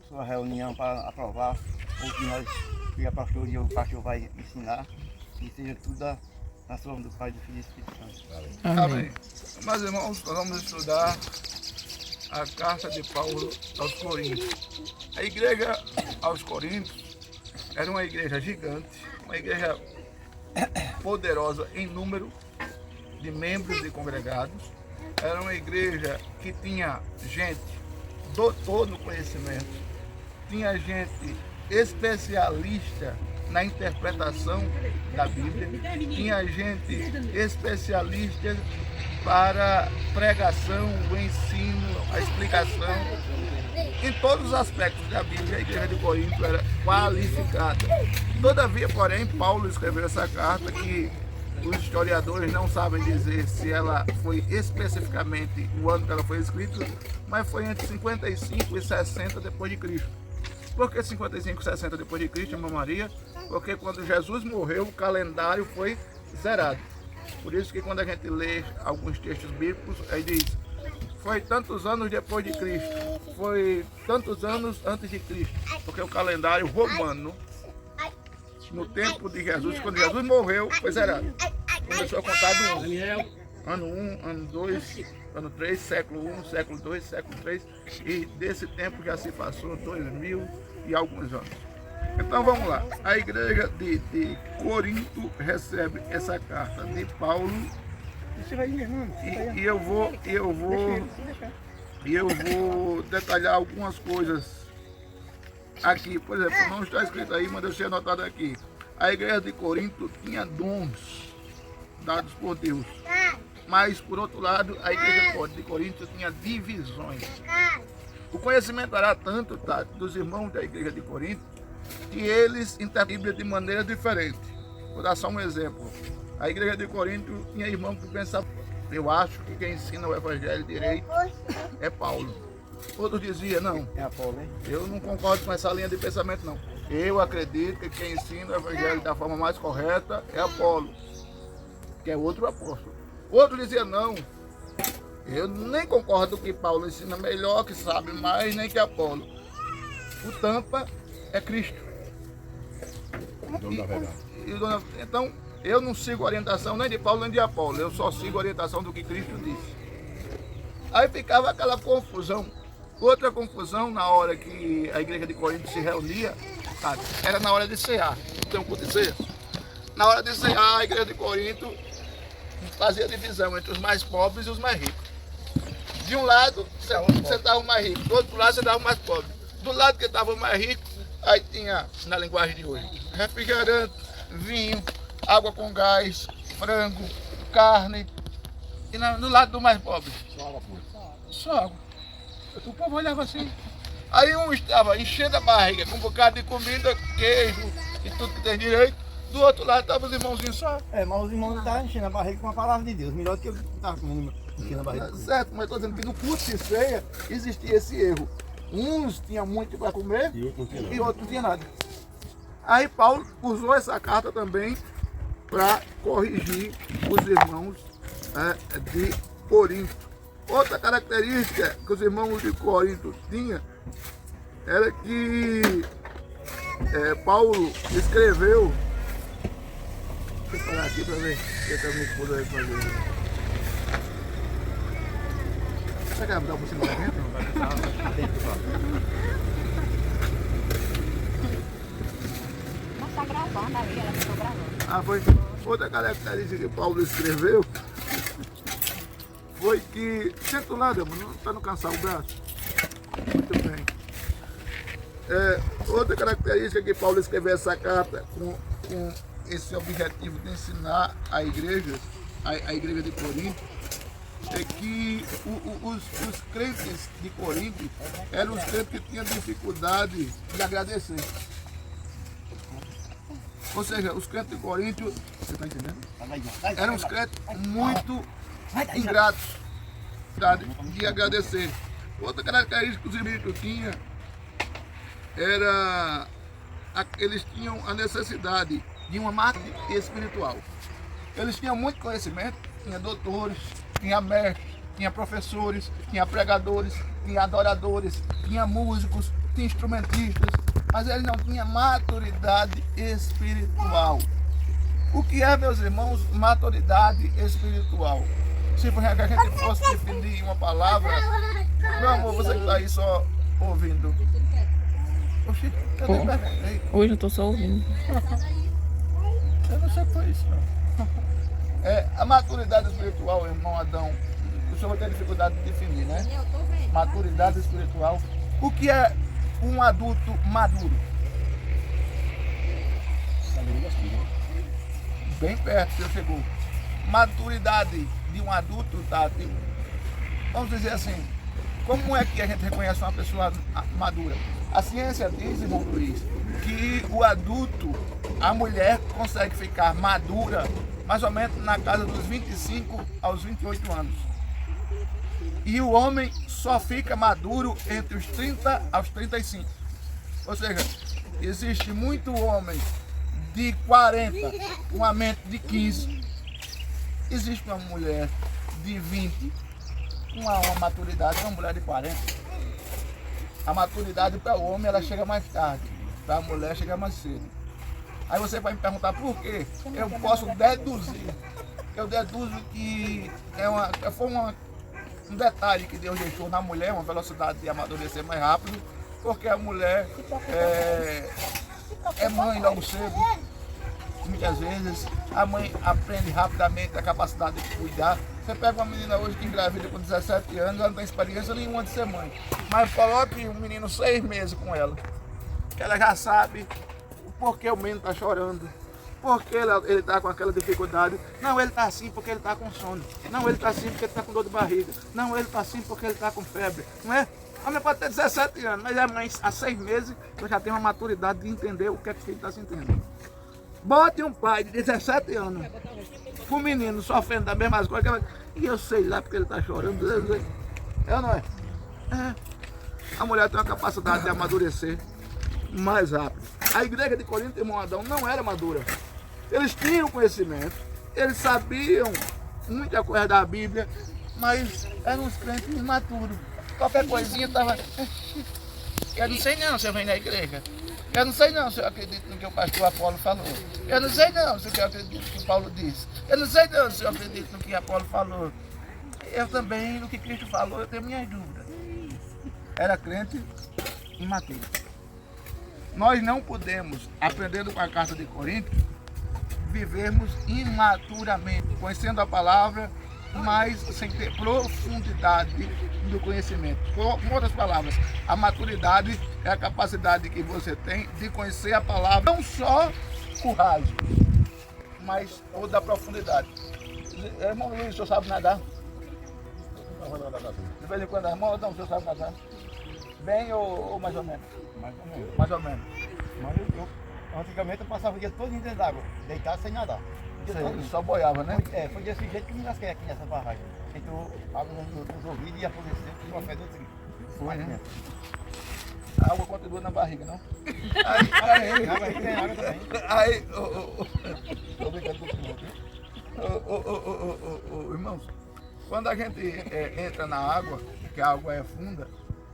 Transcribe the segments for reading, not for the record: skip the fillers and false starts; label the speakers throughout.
Speaker 1: sua reunião para aprovar o que a pastor e o pastor vai ensinar, e seja tudo na sua do Pai, do Filho e do Espírito Santo.
Speaker 2: Amém. Meus irmãos, nós vamos estudar a carta de Paulo aos Coríntios. A igreja aos Coríntios era uma igreja gigante, uma igreja poderosa em número de membros e congregados. Era uma igreja que tinha gente doutor no conhecimento, tinha gente especialista na interpretação da Bíblia, tinha gente especialista para pregação, o ensino, a explicação. Em todos os aspectos da Bíblia, a igreja de Corinto era qualificada. Todavia, porém, Paulo escreveu essa carta que os historiadores não sabem dizer se ela foi especificamente o ano que ela foi escrita, mas foi entre 55 e 60 depois de Cristo. Por que 55 e 60 depois de Cristo, irmã Maria? Porque quando Jesus morreu, o calendário foi zerado. Por isso que quando a gente lê alguns textos bíblicos, aí diz, foi tantos anos depois de Cristo, foi tantos anos antes de Cristo, porque o calendário romano, no tempo de Jesus, quando Jesus morreu, foi zerado. Começou a contar do 1. Ano 1, ano 2, ano 3, século 1, século 2, século 3. E desse tempo já se passou 2000 e alguns anos. Então vamos lá. A igreja de Corinto recebe essa carta de Paulo. E eu vou detalhar algumas coisas aqui. Por exemplo, não está escrito aí, mas deixei anotado aqui. A igreja de Corinto tinha dons dados por Deus. Mas, por outro lado, a igreja de Corinto tinha divisões. O conhecimento era tanto, tá, dos irmãos da igreja de Corinto, que eles interpretam a Bíblia de maneira diferente. Vou dar só um exemplo. A igreja de Corinto tinha irmão que pensava, eu acho que quem ensina o evangelho direito é Paulo. Outros diziam, não,
Speaker 1: É Apolo, hein?
Speaker 2: eu não concordo com essa linha de pensamento, não. Eu acredito que quem ensina o evangelho da forma mais correta é Apolo, que é outro apóstolo. Outro dizia, não, eu nem concordo que Paulo ensina melhor, que sabe mais, nem que Apolo. O tampa é Cristo.
Speaker 3: Dono da verdade.
Speaker 2: Então, eu não sigo a orientação nem de Paulo nem de Apolo, eu só sigo a orientação do que Cristo disse. Aí ficava aquela confusão. Outra confusão na hora que a igreja de Corinto se reunia, sabe, era na hora de cear. Tem um culto de ceia. Na hora de cear, a igreja de Corinto fazia divisão entre os mais pobres e os mais ricos. De um lado, você estava o mais rico, do outro lado, você estava o mais pobre. Do lado que estava o mais rico, aí tinha, na linguagem de hoje, refrigerante, vinho, água com gás, frango, carne. E no lado do mais pobre,
Speaker 3: Só água pura.
Speaker 2: só água. O povo olhava assim. Aí um estava enchendo a barriga com um bocado de comida, queijo e tudo que tem direito. Do outro lado estavam os irmãozinhos só.
Speaker 1: Mas os irmãos estavam enchendo a barriga com a palavra de Deus. Melhor do que eu estava comendo, enchendo a barriga.
Speaker 2: Certo, mas estou dizendo que no culto de ceia existia esse erro. Uns tinham muito para comer
Speaker 3: E outro não tinha nada.
Speaker 2: e outros não tinham nada. Aí Paulo usou essa carta também para corrigir os irmãos de Corinto. Outra característica que os irmãos de Corinto tinham era que Paulo escreveu. Deixa eu parar aqui para ver o que a minha esposa vai fazer. Você quer mudar por cima da gente?
Speaker 1: Vai ficar dentro só.
Speaker 4: Mas tá gravando aí, ela ficou gravando.
Speaker 2: Ah, foi. Outra característica que Paulo escreveu foi que. Senta lá, Delma, para não cansar o braço. Muito bem. Outra característica que Paulo escreveu essa carta com esse objetivo de ensinar a igreja de Corinto, é que os crentes de Corinto eram os crentes que tinham dificuldade de agradecer. Ou seja, os crentes de Corinto, você está entendendo? Eram os crentes muito ingratos de agradecer. Outra característica que os irmãos tinham era eles tinham a necessidade de uma máquina espiritual. Eles tinham muito conhecimento, tinha doutores, tinha mestres, tinha professores, tinha pregadores, tinha adoradores, tinha músicos, tinha instrumentistas, mas ele não tinha maturidade espiritual. O que é, meus irmãos, maturidade espiritual? Se for que a gente fosse definir uma palavra, meu amor, você que está aí só ouvindo. Oxi, eu nem perguntei.
Speaker 5: Hoje eu tô só ouvindo.
Speaker 2: Eu não sei o que foi isso, não. A maturidade espiritual, irmão Adão, o senhor vai ter dificuldade de definir, né? Maturidade espiritual. O que é um adulto maduro? Bem perto, o senhor chegou. Maturidade de um adulto, Tati. Vamos dizer assim, como é que a gente reconhece uma pessoa madura? A ciência diz, irmão Luiz, que o adulto, a mulher consegue ficar madura mais ou menos na casa dos 25 aos 28 anos. E o homem só fica maduro entre os 30 aos 35. Ou seja, existe muito homem de 40 com a mente de 15. Existe uma mulher de 20 com uma maturidade, uma mulher de 40. A maturidade para o homem ela chega mais tarde, para a mulher chega mais cedo. Aí você vai me perguntar por quê? Eu posso deduzir. Eu deduzo que foi um detalhe que Deus deixou na mulher, uma velocidade de amadurecer mais rápido, porque a mulher é mãe logo cedo. Muitas vezes a mãe aprende rapidamente a capacidade de cuidar. Você pega uma menina hoje que engravida com 17 anos, ela não tem experiência nenhuma de ser mãe. Mas coloque um menino 6 meses com ela, que ela já sabe o porquê o menino está chorando, porque ele está com aquela dificuldade. Não, ele está assim porque ele está com sono. Não, ele está assim porque ele está com dor de barriga. Não, ele está assim porque ele está com febre. Não é? A mulher pode ter 17 anos, mas a mãe, há 6 meses, ela já tem uma maturidade de entender o que é que o filho está sentindo. Bote um pai de 17 anos com um menino sofrendo da mesma coisa, e eu sei lá porque ele está chorando. É ou não é? A mulher tem uma capacidade de amadurecer mais rápido. A igreja de Corinto, irmão Adão, não era madura. Eles tinham conhecimento, eles sabiam muita coisa da Bíblia, mas eram uns crentes imaturos. Qualquer coisinha estava... Eu não sei não se eu venho na igreja. Eu não sei não se eu acredito no que o pastor Apolo falou. Eu não sei não se eu acredito no que Paulo disse. Eu não sei não se eu acredito no que Apolo falou. Eu também, no que Cristo falou, eu tenho minhas dúvidas. Era crente imaturo. Nós não podemos, aprendendo com a carta de Coríntios, vivermos imaturamente, conhecendo a palavra, mas sem ter profundidade do conhecimento. Com outras palavras, a maturidade é a capacidade que você tem de conhecer a palavra, não só o raso, mas toda a profundidade. Irmão Luiz, o senhor sabe nadar? De vez em quando, irmão, não, o senhor sabe nadar? Bem ou mais ou menos?
Speaker 1: Mais ou menos.
Speaker 2: Mais ou menos.
Speaker 1: Mas antigamente eu passava o dia todo dentro d'água, deitado sem nadar.
Speaker 2: Só boiava, né?
Speaker 1: Foi desse jeito que me lasquei aqui nessa barragem. Entrou água nos ouvidos e apodreceu, ficou a fé do outro.
Speaker 2: Foi, né? A água continua na barriga, não?
Speaker 1: Aí tem água também.
Speaker 2: Aí, tô brincando com o senhor, irmãos, quando a gente entra na água, que a água é funda,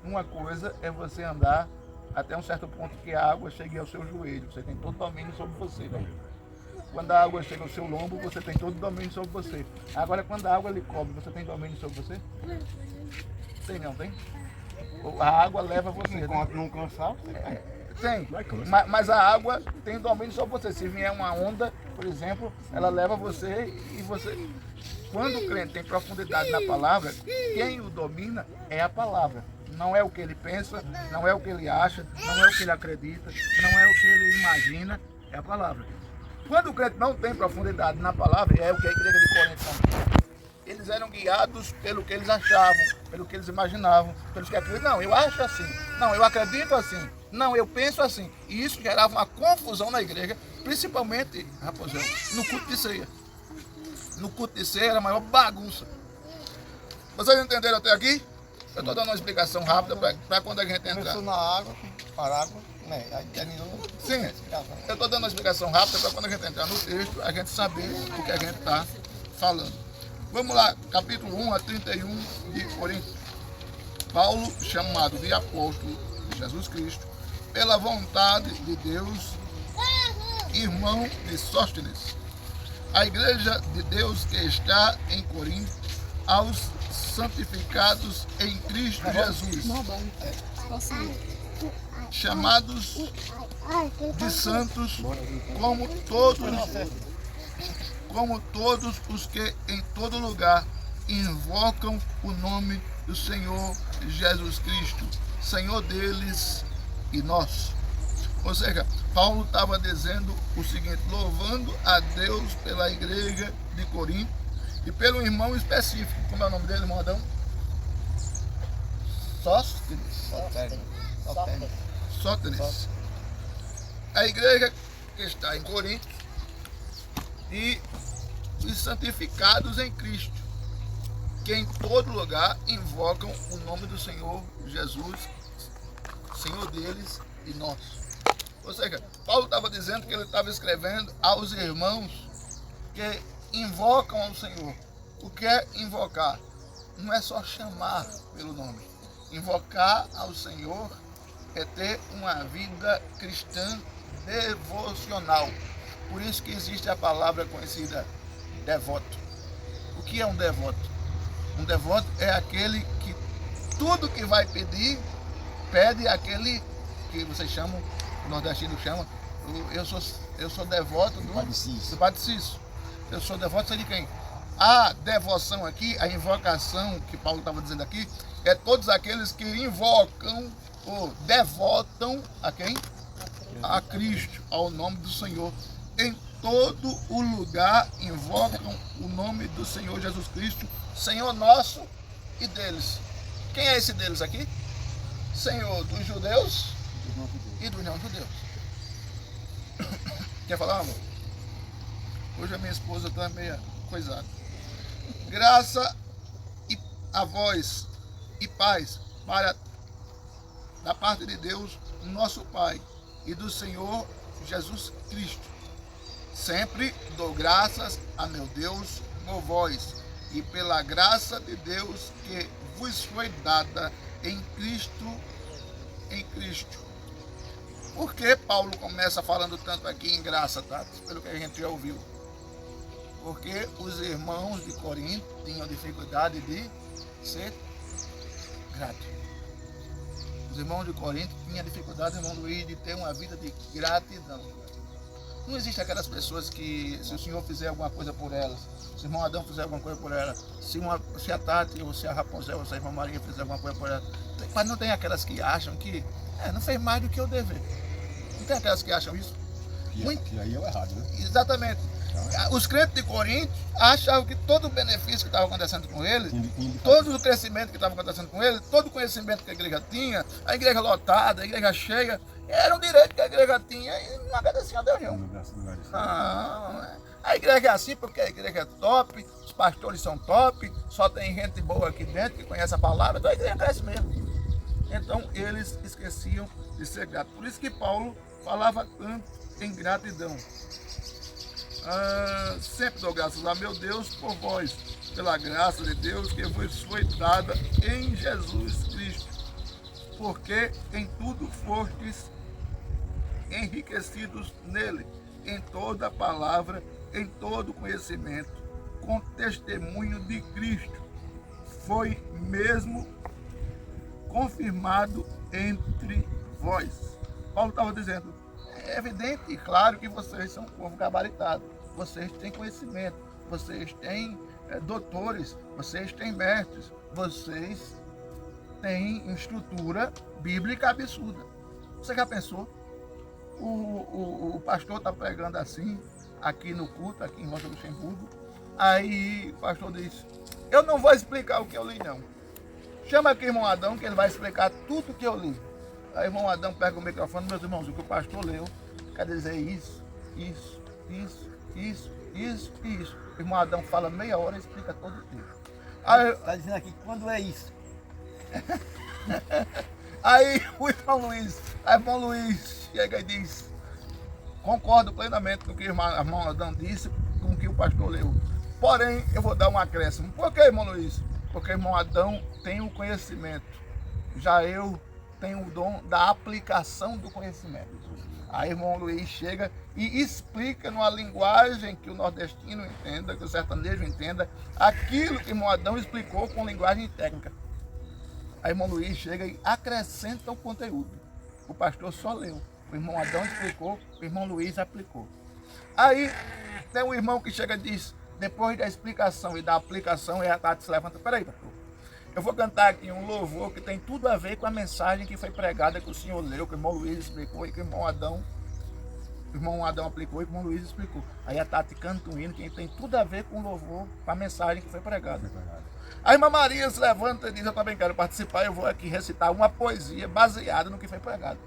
Speaker 2: uma coisa é você andar até um certo ponto que a água chegue ao seu joelho. Você tem todo o domínio sobre você, né? Quando a água chega ao seu lombo, você tem todo o domínio sobre você. Agora, quando a água lhe cobre, você tem domínio sobre você? Tem não, tem? A água leva você.
Speaker 1: Não cansar,
Speaker 2: Tem, mas a água tem domínio sobre você. Se vier uma onda, por exemplo, ela leva você e você... Quando o crente tem profundidade na palavra, quem o domina é a palavra. Não é o que ele pensa, não é o que ele acha, não é o que ele acredita, não é o que ele imagina, é a palavra. Quando o crente não tem profundidade na palavra, é o que a igreja de Corinto não tem. Eles eram guiados pelo que eles achavam, pelo que eles imaginavam, pelos que acreditam. Não, eu acho assim. Não, eu acredito assim. Não, eu penso assim. E isso gerava uma confusão na igreja, principalmente, raposão, no culto de ceia. No culto de ceia era a maior bagunça. Vocês entenderam até aqui? Eu estou dando uma explicação rápida para quando a gente entrar.
Speaker 1: começou na água, para água, né? Aí terminou.
Speaker 2: Sim, eu estou dando uma explicação rápida para quando a gente entrar no texto, a gente saber o que a gente está falando. Vamos lá, capítulo 1 a 31 de Coríntios. Paulo, chamado de apóstolo, de Jesus Cristo, pela vontade de Deus, irmão de Sóstenes, a igreja de Deus que está em Corinto, aos santificados em Cristo Jesus, chamados de santos, como todos os que em todo lugar invocam o nome do Senhor Jesus Cristo, Senhor deles e nosso. Ou seja, Paulo estava dizendo o seguinte, louvando a Deus pela igreja de Corinto e pelo irmão específico. Como é o nome dele, irmão Adão? Sóstenes. A igreja que está em Corinto e os santificados em Cristo, que em todo lugar invocam o nome do Senhor Jesus, Senhor deles e nosso. Ou seja, Paulo estava dizendo que ele estava escrevendo aos irmãos que invocam ao Senhor. O que é invocar? Não é só chamar pelo nome. Invocar ao Senhor é ter uma vida cristã devocional. Por isso que existe a palavra conhecida devoto. O que é um devoto? Um devoto é aquele que tudo que vai pedir, pede aquele que vocês chamam, o nordestino chama, eu sou devoto do Padre Cício. Eu sou devoto, sei de quem? A devoção aqui, a invocação que Paulo estava dizendo aqui, é todos aqueles que invocam ou devotam a quem? A Cristo, ao nome do Senhor. Em todo o lugar invocam o nome do Senhor Jesus Cristo, Senhor nosso e deles. Quem é esse deles aqui? Senhor dos judeus e dos não-judeus. Quer falar, amor? Hoje a minha esposa está meio coisada. Graça a vós e paz da parte de Deus, nosso Pai, e do Senhor Jesus Cristo. Sempre dou graças a meu Deus por vós, e pela graça de Deus que vos foi dada em Cristo. Por que Paulo começa falando tanto aqui em graça, tá? Pelo que a gente já ouviu. Porque os irmãos de Corinto tinham dificuldade de ser grato. Os irmãos de Corinto tinham dificuldade, irmão Luiz, de ter uma vida de gratidão. Não existe aquelas pessoas que, se o Senhor fizer alguma coisa por elas, se o irmão Adão fizer alguma coisa por ela, se a Tati, ou se a Rapunzel, ou se a irmã Maria fizer alguma coisa por ela, mas não tem aquelas que acham que não fez mais do que eu dever. Não tem aquelas que acham isso?
Speaker 3: Que aí é o errado, né?
Speaker 2: Exatamente. Os crentes de Corinto achavam que todo o benefício que estava acontecendo com eles, todo o crescimento que estava acontecendo com eles, todo o conhecimento que a igreja tinha, a igreja lotada, a igreja cheia, era um direito que a igreja tinha e não agradecia a Deus não. A igreja é assim porque a igreja é top, os pastores são top, só tem gente boa aqui dentro que conhece a palavra, então a igreja cresce mesmo. Então eles esqueciam de ser gratos. Por isso que Paulo falava tanto em gratidão. Sempre dou graças a meu Deus por vós, pela graça de Deus que vos foi dada em Jesus Cristo, porque em tudo fostes enriquecidos nele, em toda palavra, em todo conhecimento, com testemunho de Cristo, foi mesmo confirmado entre vós. Paulo estava dizendo, é evidente e claro que vocês são um povo gabaritado, vocês têm conhecimento, vocês têm doutores, vocês têm mestres, vocês têm estrutura bíblica absurda. Você já pensou? O pastor está pregando assim, aqui no culto, aqui em Rocha Luxemburgo, aí o pastor diz, eu não vou explicar o que eu li não. Chama aqui o irmão Adão que ele vai explicar tudo o que eu li. Aí o irmão Adão pega o microfone, meus irmãos, o que o pastor leu, quer dizer isso. O irmão Adão fala meia hora e explica todo o texto. Aí,
Speaker 1: Está dizendo aqui, quando é isso?
Speaker 2: Aí o irmão Luiz chega e diz, concordo plenamente com o que o irmão Adão disse, com o que o pastor leu. Porém, eu vou dar um acréscimo. Por que, irmão Luiz? Porque o irmão Adão tem o conhecimento. Já eu tem o dom da aplicação do conhecimento. Aí o irmão Luiz chega e explica numa linguagem que o nordestino entenda, que o sertanejo entenda, aquilo que o irmão Adão explicou com linguagem técnica. Aí o irmão Luiz chega e acrescenta o conteúdo. O pastor só leu. O irmão Adão explicou, o irmão Luiz aplicou. Aí tem um irmão que chega e diz, depois da explicação e da aplicação, a Tati se levanta, peraí, pastor, eu vou cantar aqui um louvor que tem tudo a ver com a mensagem que foi pregada, que o senhor leu, que o irmão Luiz explicou e que o irmão Adão aplicou e que o irmão Luiz explicou. Aí a Tati canta um hino que tem tudo a ver com o louvor, com a mensagem que foi pregada. A irmã Maria se levanta e diz, eu também quero participar, eu vou aqui recitar uma poesia baseada no que foi pregado.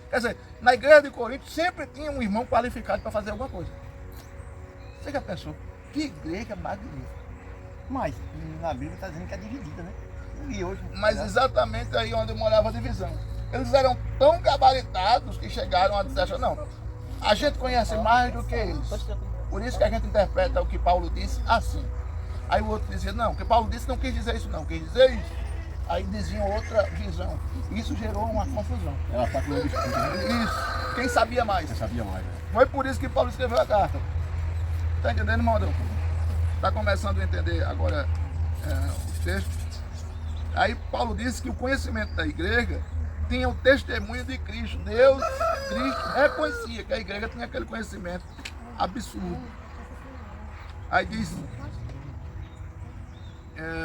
Speaker 2: Quer dizer, na igreja de Corinto sempre tinha um irmão qualificado para fazer alguma coisa. Você já pensou? Que igreja magnífica.
Speaker 1: Mas na Bíblia está dizendo que é dividida, né? E hoje,
Speaker 2: Mas exatamente aí onde morava a divisão. Eles eram tão gabaritados que chegaram a dizer, não, a gente conhece mais do que eles. Por isso que a gente interpreta o que Paulo disse assim. Aí o outro dizia, não, o que Paulo disse não quis dizer isso não, quis dizer isso. Aí diziam outra visão. Isso gerou uma confusão.
Speaker 3: Ela está com o discurso, né?
Speaker 2: Isso. Quem sabia mais?
Speaker 3: Você sabia mais, né?
Speaker 2: Foi por isso que Paulo escreveu a carta. Está entendendo, irmão? Está começando a entender agora os textos. Aí Paulo disse que o conhecimento da igreja tinha o testemunho de Cristo. Cristo reconhecia que a igreja tinha aquele conhecimento absurdo. Aí diz,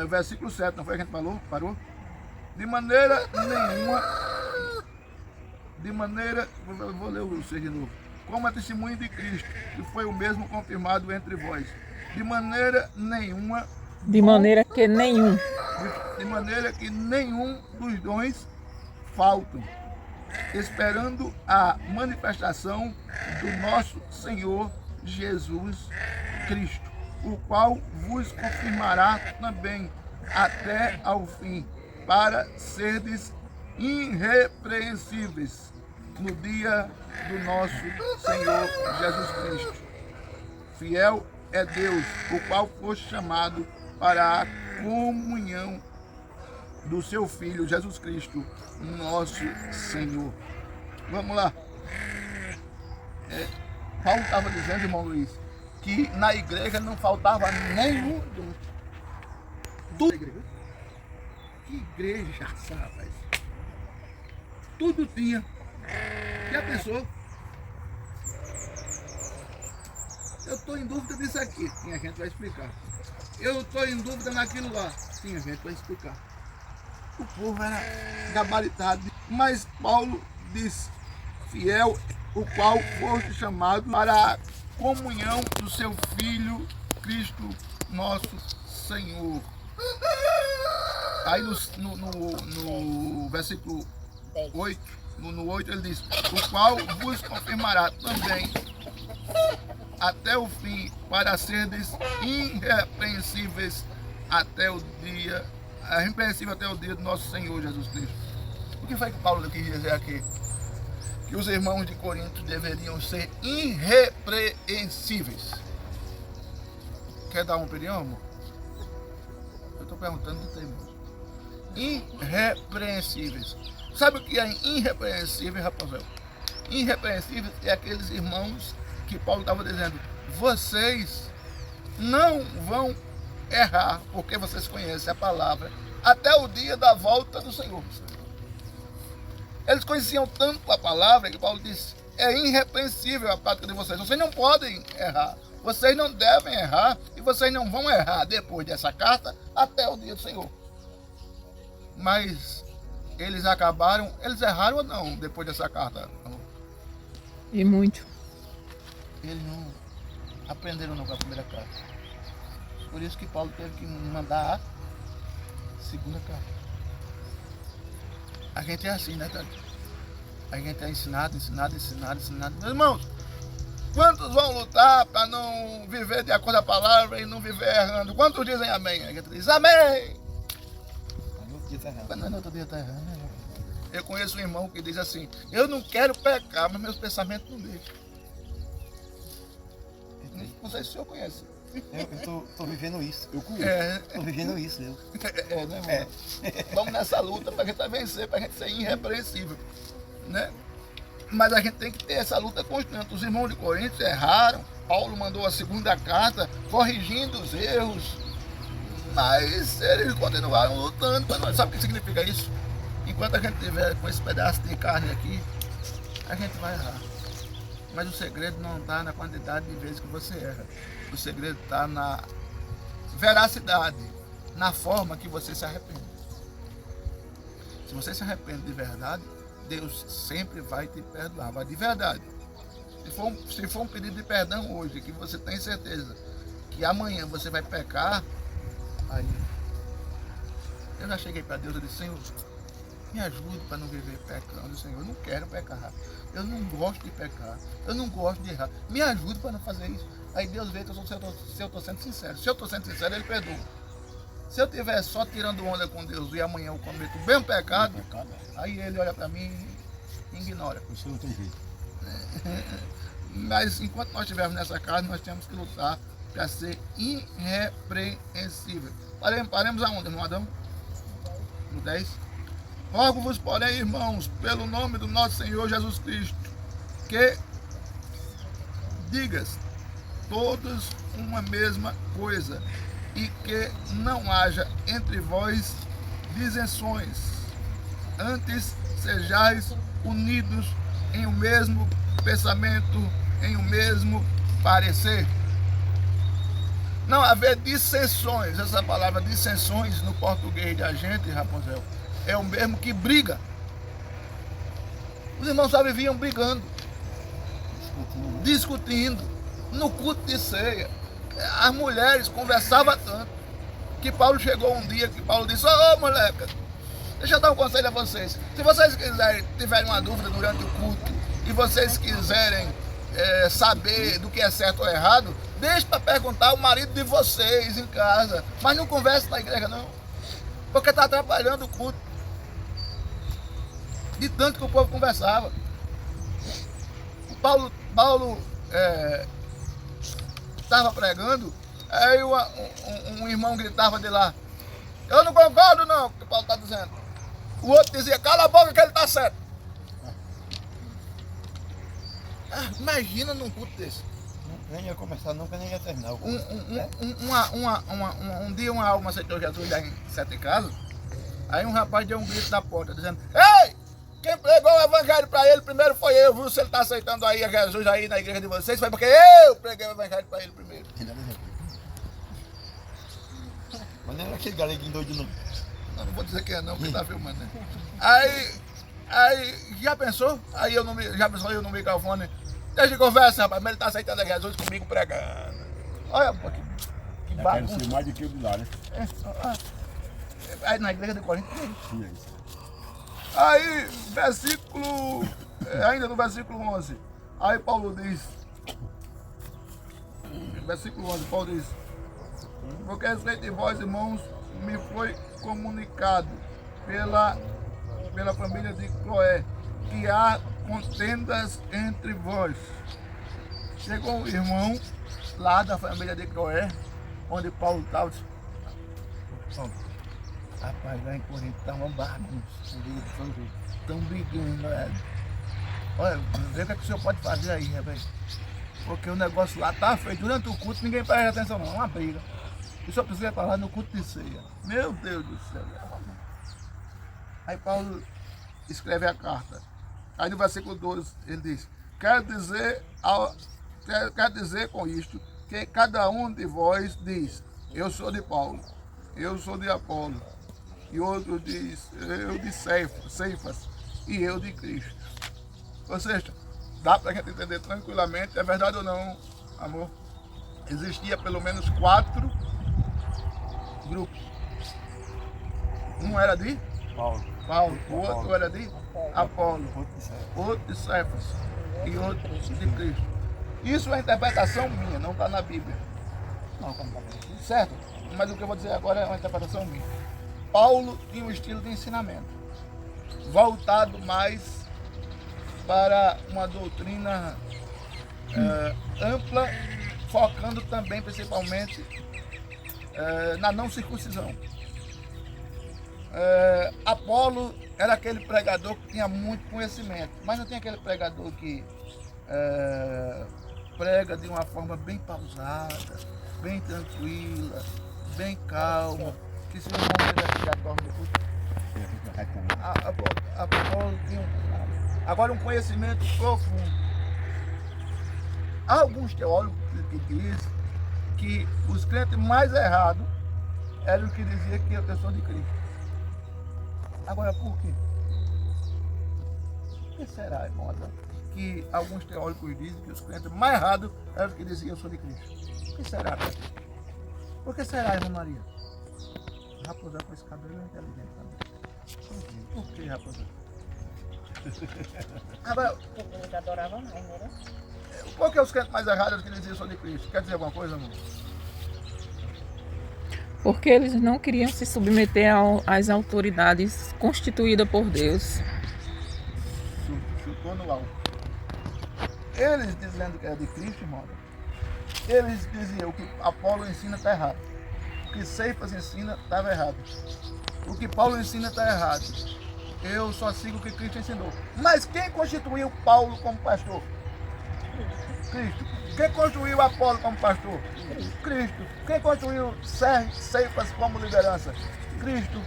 Speaker 2: versículo 7, não foi que a gente parou? De maneira nenhuma, vou ler o 6 de novo. Como a testemunha de Cristo, que foi o mesmo confirmado entre vós. De maneira nenhuma.
Speaker 5: De maneira que nenhum.
Speaker 2: De maneira que nenhum dos dons faltam, esperando a manifestação do nosso Senhor Jesus Cristo, o qual vos confirmará também até ao fim, para serdes irrepreensíveis no dia do nosso Senhor Jesus Cristo. Fiel é Deus, o qual foste chamado para a comunhão do seu Filho Jesus Cristo, nosso Senhor. Vamos lá. Paulo estava dizendo, irmão Luiz, que na igreja não faltava nenhum dom. Que igreja, rapaz. Tudo tinha. E a pessoa? Eu estou em dúvida disso aqui. Sim, a gente vai explicar. Eu estou em dúvida naquilo lá. Sim, a gente vai explicar. O povo era gabaritado. Mas Paulo disse, fiel, o qual foste chamado para a comunhão do seu Filho, Cristo, nosso Senhor. Aí no versículo 8, no 8 ele diz, o qual vos confirmará também até o fim, para serdes irrepreensíveis até o dia, irrepreensível até o dia do nosso Senhor Jesus Cristo. O que foi que Paulo quis dizer aqui? Que os irmãos de Corinto deveriam ser irrepreensíveis. Quer dar uma opinião, amor? Eu estou perguntando do tema. Irrepreensíveis. Sabe o que é irrepreensível, Rafael? Irrepreensíveis é aqueles irmãos que Paulo estava dizendo, vocês não vão errar, porque vocês conhecem a palavra, até o dia da volta do Senhor. Eles conheciam tanto a palavra que Paulo disse, é irrepreensível a prática de vocês. Vocês não podem errar, vocês não devem errar, e vocês não vão errar depois dessa carta até o dia do Senhor. Mas eles erraram ou não depois dessa carta?
Speaker 5: E muito.
Speaker 2: Eles não aprenderam não com a primeira carta. Por isso que Paulo teve que mandar a segunda carta. A gente é assim, né, Tati? A gente é ensinado. Meus irmãos, quantos vão lutar para não viver de acordo com a palavra e não viver errando? Quantos dizem amém? A gente diz amém. Mas no outro dia está errando, né? Eu conheço um irmão que diz assim, eu não quero pecar, mas meus pensamentos não deixam. Não sei se o senhor conhece.
Speaker 1: Eu tô vivendo isso.
Speaker 3: Eu conheço.
Speaker 1: Tô vivendo isso, eu.
Speaker 2: Né, irmão? Vamos nessa luta para a gente vencer, para a gente ser irrepreensível, né? Mas a gente tem que ter essa luta constante. Os irmãos de Coríntios erraram. Paulo mandou a segunda carta corrigindo os erros. Mas eles continuaram lutando. Mas nós sabe o que significa isso? Enquanto a gente tiver com esse pedaço de carne aqui, a gente vai errar. Mas o segredo não está na quantidade de vezes que você erra. O segredo está na veracidade, na forma que você se arrepende. Se você se arrepende de verdade, Deus sempre vai te perdoar, vai de verdade. Se for um pedido de perdão hoje, que você tem certeza que amanhã você vai pecar, aí eu já cheguei para Deus e disse, Senhor, me ajude para não viver pecando, Senhor, eu não quero pecar, eu não gosto de pecar, eu não gosto de errar, me ajude para não fazer isso. Aí Deus vê que se eu estou sendo sincero, se eu estou sendo sincero, Ele perdoa. Se eu estiver só tirando onda com Deus e amanhã eu cometo o mesmo pecado, aí Ele olha para mim e ignora.
Speaker 3: Isso não tem jeito.
Speaker 2: Mas enquanto nós estivermos nessa casa, nós temos que lutar para ser irrepreensível. Paremos aonde, irmão Adão? No 10. Rogo-vos, porém, irmãos, pelo nome do nosso Senhor Jesus Cristo, que digas todos uma mesma coisa e que não haja entre vós disenções, antes sejais unidos em o mesmo pensamento, em o mesmo parecer. Não haver dissensões. Essa palavra dissensões no português da gente, Rapunzel, é o mesmo que briga. Os irmãos só viviam brigando, discutindo. No culto de ceia, as mulheres conversavam tanto que Paulo chegou um dia que Paulo disse, ô moleca, deixa eu dar um conselho a vocês. Se vocês tiverem uma dúvida durante o culto e vocês quiserem saber do que é certo ou errado, deixe para perguntar ao marido de vocês em casa. Mas não converse na igreja não, porque está atrapalhando o culto. De tanto que o povo conversava. Paulo estava pregando, aí um irmão gritava de lá, eu não concordo não, com o que Paulo está dizendo. O outro dizia, cala a boca que ele está certo. Imagina num culto desse.
Speaker 1: Nem ia começar nunca, nem ia terminar.
Speaker 2: Um dia uma alma aceitou Jesus lá em Sete Casas, aí um rapaz deu um grito da porta, dizendo, ei, quem pregou o evangelho para ele primeiro foi eu, viu? Se ele está aceitando aí a Jesus aí na igreja de vocês, foi porque eu preguei o evangelho para ele primeiro.
Speaker 1: Mas não era aquele galeguinho doido não.
Speaker 2: Não vou dizer quem é não, porque tá filmando, né? Aí, já pensou? Aí já pensou eu no microfone? Deixa de conversa, rapaz, mas ele tá aceitando a Jesus comigo pregando. Olha, pô, que
Speaker 3: Quero
Speaker 2: bagunça.
Speaker 3: ser mais do que o de lá, né?
Speaker 2: Aí na igreja de Corinto.
Speaker 3: Sim, é isso.
Speaker 2: Aí, ainda no versículo 11, aí Paulo diz, versículo 11, Paulo diz, porque a respeito de vós, irmãos, me foi comunicado pela família de Cloé, que há contendas entre vós. Chegou o irmão lá da família de Cloé, onde Paulo estava, rapaz, lá em Corinto está uma bagunça. Estão brigando, velho. Olha, vê o que o senhor pode fazer aí, rapaz. Porque o negócio lá tá feio. Durante o culto ninguém presta atenção, não. É uma briga. O senhor precisa falar no culto de ceia. Meu Deus do céu. Aí Paulo escreve a carta. Aí no versículo 12 ele diz: quer dizer com isto que cada um de vós diz: eu sou de Paulo, eu sou de Apolo, e outro diz: eu de Cefas, e eu de Cristo. Ou seja, dá para a gente entender tranquilamente, é verdade ou não, amor? Existia pelo menos 4 grupos. Um era de Paulo, o outro era de Apolo, outro de Cefas e outro de Cristo. Isso é interpretação minha, não está na Bíblia. Certo? Mas o que eu vou dizer agora é uma interpretação minha. Paulo tinha um estilo de ensinamento voltado mais para uma doutrina ampla focando também, principalmente, na não circuncisão. Apolo era aquele pregador que tinha muito conhecimento, mas não tem aquele pregador que prega de uma forma bem pausada, bem tranquila, bem calma, que se o irmão tiver que já dorme depois. Apolo tinha agora um conhecimento profundo. Há alguns teólogos que dizem que os crentes mais errados eram os que diziam que eu sou de Cristo. Agora, por quê? Por que será, irmão, que alguns teólogos dizem que os crentes mais errados eram os que diziam que eu sou de Cristo? Por que será, Pedro? Por que será, irmã Maria? Raposão com esse cabelo é inteligente também. Por que, Raposão? Agora,
Speaker 4: Eles adoravam mais, né?
Speaker 2: por que os crentes mais errados eram os que diziam que eu sou de Cristo? Quer dizer alguma coisa, irmão?
Speaker 5: Porque eles não queriam se submeter às autoridades constituídas por Deus.
Speaker 2: Chutou no alto. Eles dizendo que era de Cristo, irmão, eles diziam que Apolo ensina está errado. O que Ceifas ensina estava errado. O que Paulo ensina está errado. Eu só sigo o que Cristo ensinou. Mas quem constituiu Paulo como pastor? Cristo. Quem constituiu Apolo como pastor? Cristo. Quem constituiu Ceifas como liderança? Cristo.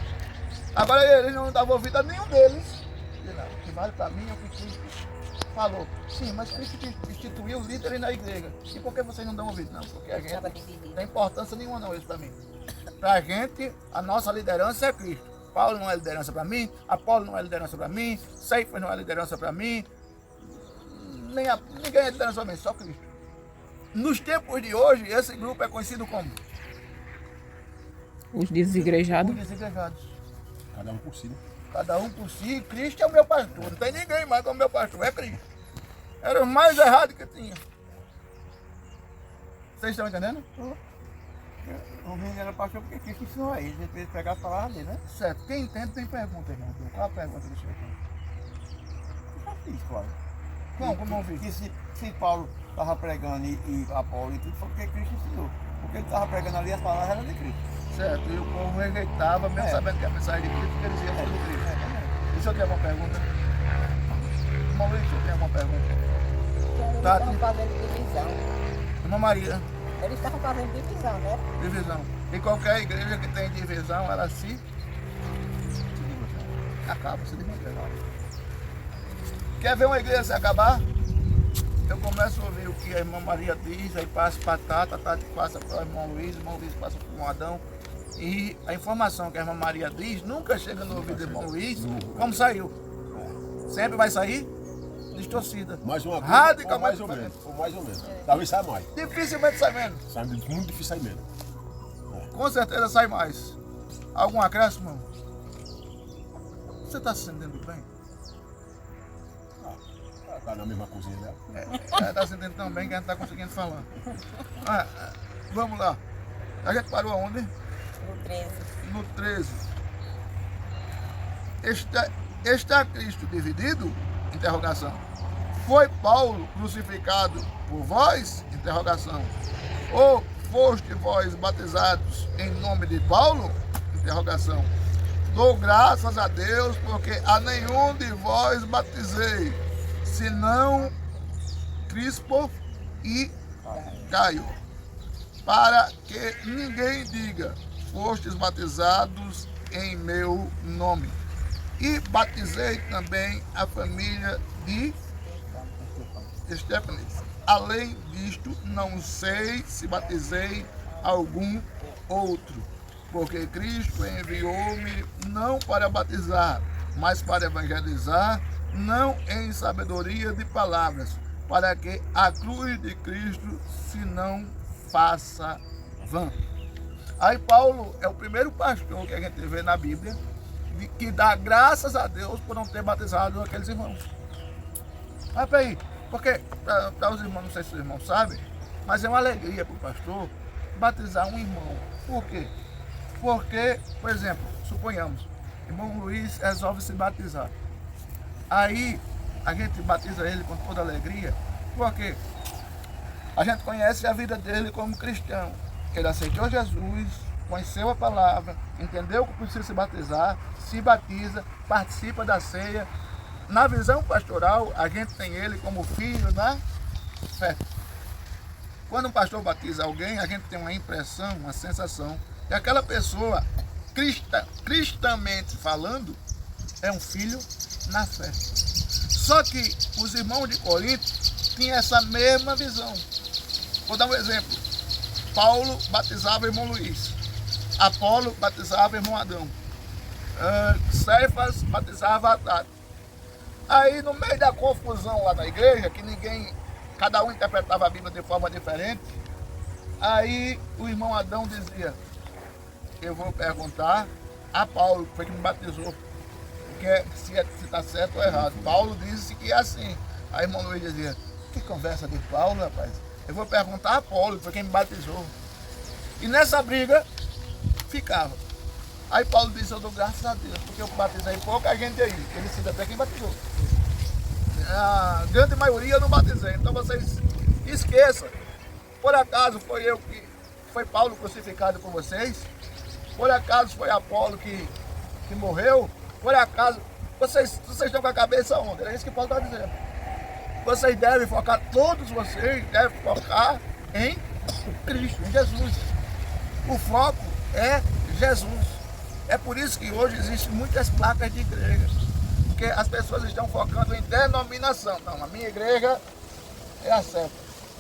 Speaker 2: Agora eles não davam ouvido a nenhum deles. O que vale para mim é o que Cristo falou. Sim, mas Cristo instituiu líderes na igreja. E por que vocês não dão ouvido? Não, porque a gente não tem importância nenhuma não isso para mim. Para a gente, a nossa liderança é Cristo. Paulo não é liderança para mim, Apolo não é liderança para mim, Ceifas não é liderança para mim, ninguém é liderança para mim, só Cristo. Nos tempos de hoje, esse grupo é conhecido como?
Speaker 5: Os desigrejados.
Speaker 2: Os desigrejados.
Speaker 3: Cada um por si, né?
Speaker 2: Cada um por si, Cristo é o meu pastor, não tem ninguém mais como meu pastor, é Cristo. Era o mais errado que tinha. Vocês estão entendendo?
Speaker 1: O menino era pastor porque Cristo ensinou a eles, a gente pegar a palavra dele, né?
Speaker 2: Certo, quem entende tem pergunta, irmão. Qual a pergunta do senhor?
Speaker 1: Já fiz, claro.
Speaker 2: Como não vi?
Speaker 1: Que se Paulo estava pregando e Apolo e tudo, foi porque Cristo ensinou. Porque ele estava pregando ali, as palavras eram de Cristo.
Speaker 2: Certo, e o povo rejeitava, mesmo sabendo que a mensagem de Cristo, que eles iam sobre Cristo. E o senhor tem alguma pergunta? Irmão Luiz, o senhor tem alguma pergunta?
Speaker 4: Eles
Speaker 2: Tá.
Speaker 4: estavam fazendo divisão.
Speaker 2: Irmã Maria,
Speaker 4: Eles estavam fazendo divisão, né?
Speaker 2: divisão. E qualquer igreja que tem divisão, ela se acaba, se dividindo. Quer ver uma igreja se acabar? Eu começo a ouvir o que a irmã Maria diz, aí passa para Tata passa para o irmão Luiz passa para o irmão Adão. E a informação que a irmã Maria diz nunca chega no ouvido do irmão Luiz, como saiu. Sempre vai sair distorcida.
Speaker 3: Mais uma coisa,
Speaker 2: Radicalmente
Speaker 3: ou mais ou
Speaker 2: diferente.
Speaker 3: menos. Ou mais ou menos. Talvez saia mais.
Speaker 2: Dificilmente sai menos.
Speaker 3: Sai muito difícil sair menos.
Speaker 2: Com certeza sai mais. Algum acréscimo? Irmão? Você está se sentindo bem?
Speaker 3: Tá na mesma cozinha, né?
Speaker 2: Está se sentindo tão bem que a gente está conseguindo falar. Vamos lá. A gente parou aonde?
Speaker 4: No 13.
Speaker 2: No 13. Está Cristo dividido? Interrogação. Foi Paulo crucificado por vós? Interrogação. Ou foste vós batizados em nome de Paulo? Interrogação. Dou graças a Deus porque a nenhum de vós batizei, senão Crispo e Gaio, para que ninguém diga, fostes batizados em meu nome. E batizei também a família de Estéfanes. Além disto, não sei se batizei algum outro, porque Cristo enviou-me não para batizar, mas para evangelizar, não em sabedoria de palavras, para que a cruz de Cristo se não faça vã. Aí Paulo é o primeiro pastor que a gente vê na Bíblia que dá graças a Deus por não ter batizado aqueles irmãos. Mas peraí, porque para os irmãos, não sei se os irmãos sabem, mas é uma alegria para o pastor batizar um irmão. Por quê? Porque, por exemplo, suponhamos, irmão Luiz resolve se batizar. Aí a gente batiza ele com toda alegria, porque A gente conhece a vida dele como cristão. Ele aceitou Jesus, conheceu a palavra, entendeu que precisa se batizar, se batiza, participa da ceia. Na visão pastoral, a gente tem ele como filho da fé. Quando um pastor batiza alguém, a gente tem uma impressão, uma sensação que aquela pessoa, cristamente falando, é um filho na fé. Só que os irmãos de Corinto tinham essa mesma visão. Vou dar um exemplo. Paulo batizava o irmão Luiz. Apolo batizava o irmão Adão. Cefas batizava Haddad. Aí no meio da confusão lá na igreja, que cada um interpretava a Bíblia de forma diferente, aí o irmão Adão dizia: eu vou perguntar a Paulo, que foi que me batizou, porque se está certo ou errado. Paulo disse que é assim. Aí o irmão Luiz dizia: que conversa de Paulo, rapaz? Eu vou perguntar a Paulo, que foi quem me batizou. E nessa briga ficava. Aí Paulo disse: eu dou graças a Deus, porque eu batizei pouca gente aí. Ele disse até quem batizou. A grande maioria eu não batizei. Então vocês esqueçam. Por acaso foi Paulo crucificado por vocês? Por acaso foi Apolo que morreu? Por acaso vocês estão com a cabeça onde? É isso que Paulo está dizendo. Vocês devem focar, todos vocês devem focar em Cristo, em Jesus. O foco é Jesus. É por isso que hoje existem muitas placas de igreja. Porque as pessoas estão focando em denominação. Não, a minha igreja é a certa.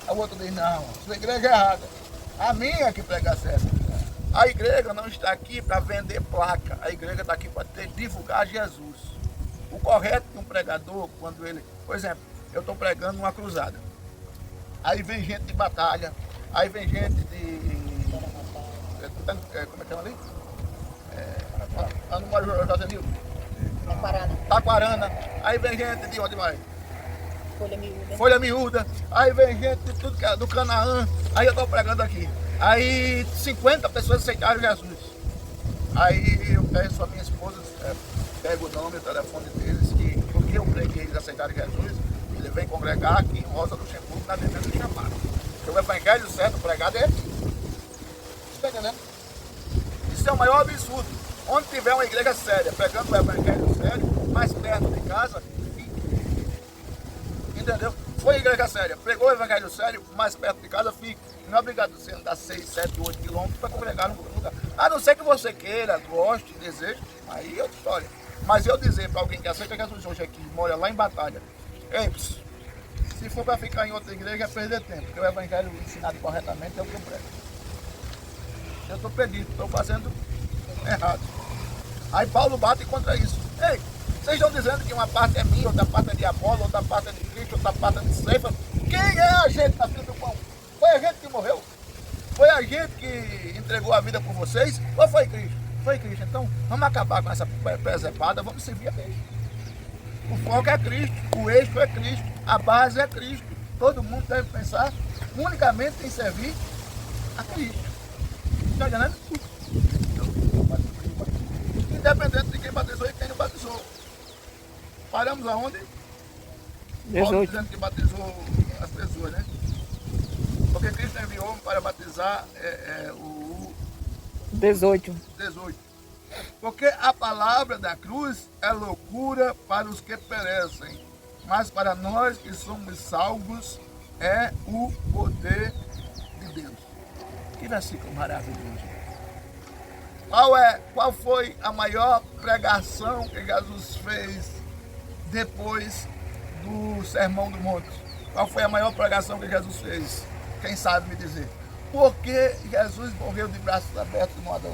Speaker 2: O outro diz: não, a sua igreja é errada. A minha que prega a certa. A igreja não está aqui para vender placa. A igreja está aqui para divulgar Jesus. O correto de um pregador, quando ele... Por exemplo, eu estou pregando uma cruzada. Aí vem gente de batalha. Aí vem gente de... Como é que chama ali? Taquarana. Aí vem gente de onde mais? Folha Miúda. Aí vem gente de tudo que é do Canaã. Aí eu estou pregando aqui. Aí 50 pessoas aceitaram Jesus. Aí eu peço a minha esposa, pego o nome e o telefone deles, que porque eu preguei eles aceitaram Jesus, ele vem congregar aqui em Rosa do Luxemburgo, na defesa do chamado. Porque o evangelho certo pregado é aqui. Está entendendo? Isso é o maior absurdo. Onde tiver uma igreja séria, pregando o evangelho sério, mais perto de casa, fique. Entendeu? Foi igreja séria, pregou o evangelho sério, mais perto de casa, fique. Não é obrigado a andar 6, 7, 8 quilômetros para congregar num lugar. A não ser que você queira, goste, deseje, aí é outra história. Mas eu dizer para alguém que aceita Jesus hoje aqui, mora lá em Batalha, ei, se for para ficar em outra igreja é perder tempo, porque o evangelho ensinado corretamente é o que eu prego. Eu estou perdido, estou fazendo errado. Aí Paulo bate contra isso. Ei, vocês estão dizendo que uma parte é minha, outra parte é de Apolo, outra parte é de Cristo, outra parte é de Cefas. Quem é a gente na fila do pão? Foi a gente que morreu? Foi a gente que entregou a vida por vocês? Ou foi Cristo? Foi Cristo. Então, vamos acabar com essa presepada, vamos servir a Cristo. O foco é Cristo, o eixo é Cristo, a base é Cristo. Todo mundo deve pensar unicamente em servir a Cristo. Está entendendo? Independente de quem batizou e quem não batizou. Paramos aonde?
Speaker 5: 18.
Speaker 2: Paulo dizendo que batizou as pessoas, né? Porque Cristo enviou para batizar o
Speaker 5: 18.
Speaker 2: 18. Porque a palavra da cruz é loucura para os que perecem, mas para nós que somos salvos é o poder de Deus. Que versículo maravilhoso. Qual foi a maior pregação que Jesus fez depois do Sermão do Monte? Qual foi a maior pregação que Jesus fez? Quem sabe me dizer? Por que Jesus morreu de braços abertos no Adão?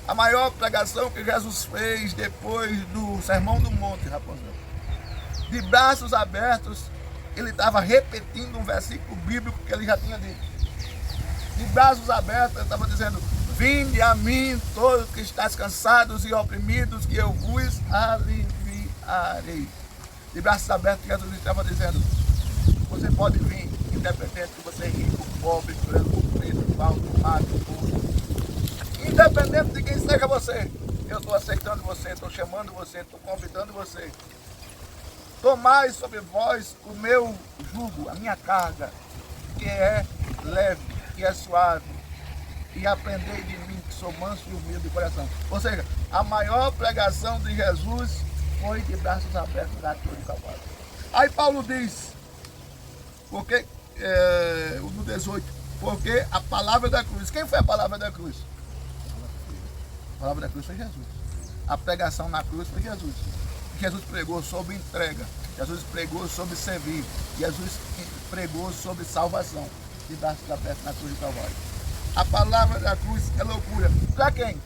Speaker 2: A maior pregação que Jesus fez depois do Sermão do Monte, rapaziada. De braços abertos, ele estava repetindo um versículo bíblico que ele já tinha dito. De braços abertos, ele estava dizendo: vinde a mim, todos que estáis cansados e oprimidos, que eu vos aliviarei. De braços abertos, Jesus estava dizendo: você pode vir, independente de você é rico, pobre, branco, preto, alto, magro, burro. Independente de quem seja você, eu estou aceitando você, estou chamando você, estou convidando você. Tomai sobre vós o meu jugo, a minha carga, que é leve, que é suave, e aprendei de mim que sou manso e humilde de coração. Ou seja, a maior pregação de Jesus foi de braços abertos na cruz do Calvário. Aí Paulo diz, porque, no 18, porque a palavra da cruz, quem foi a palavra da cruz? A palavra da cruz foi Jesus. A pregação na cruz foi Jesus. Jesus pregou sobre entrega, Jesus pregou sobre servir, Jesus pregou sobre salvação, de braços abertos na cruz do Calvário. A palavra da cruz é loucura. Para quem?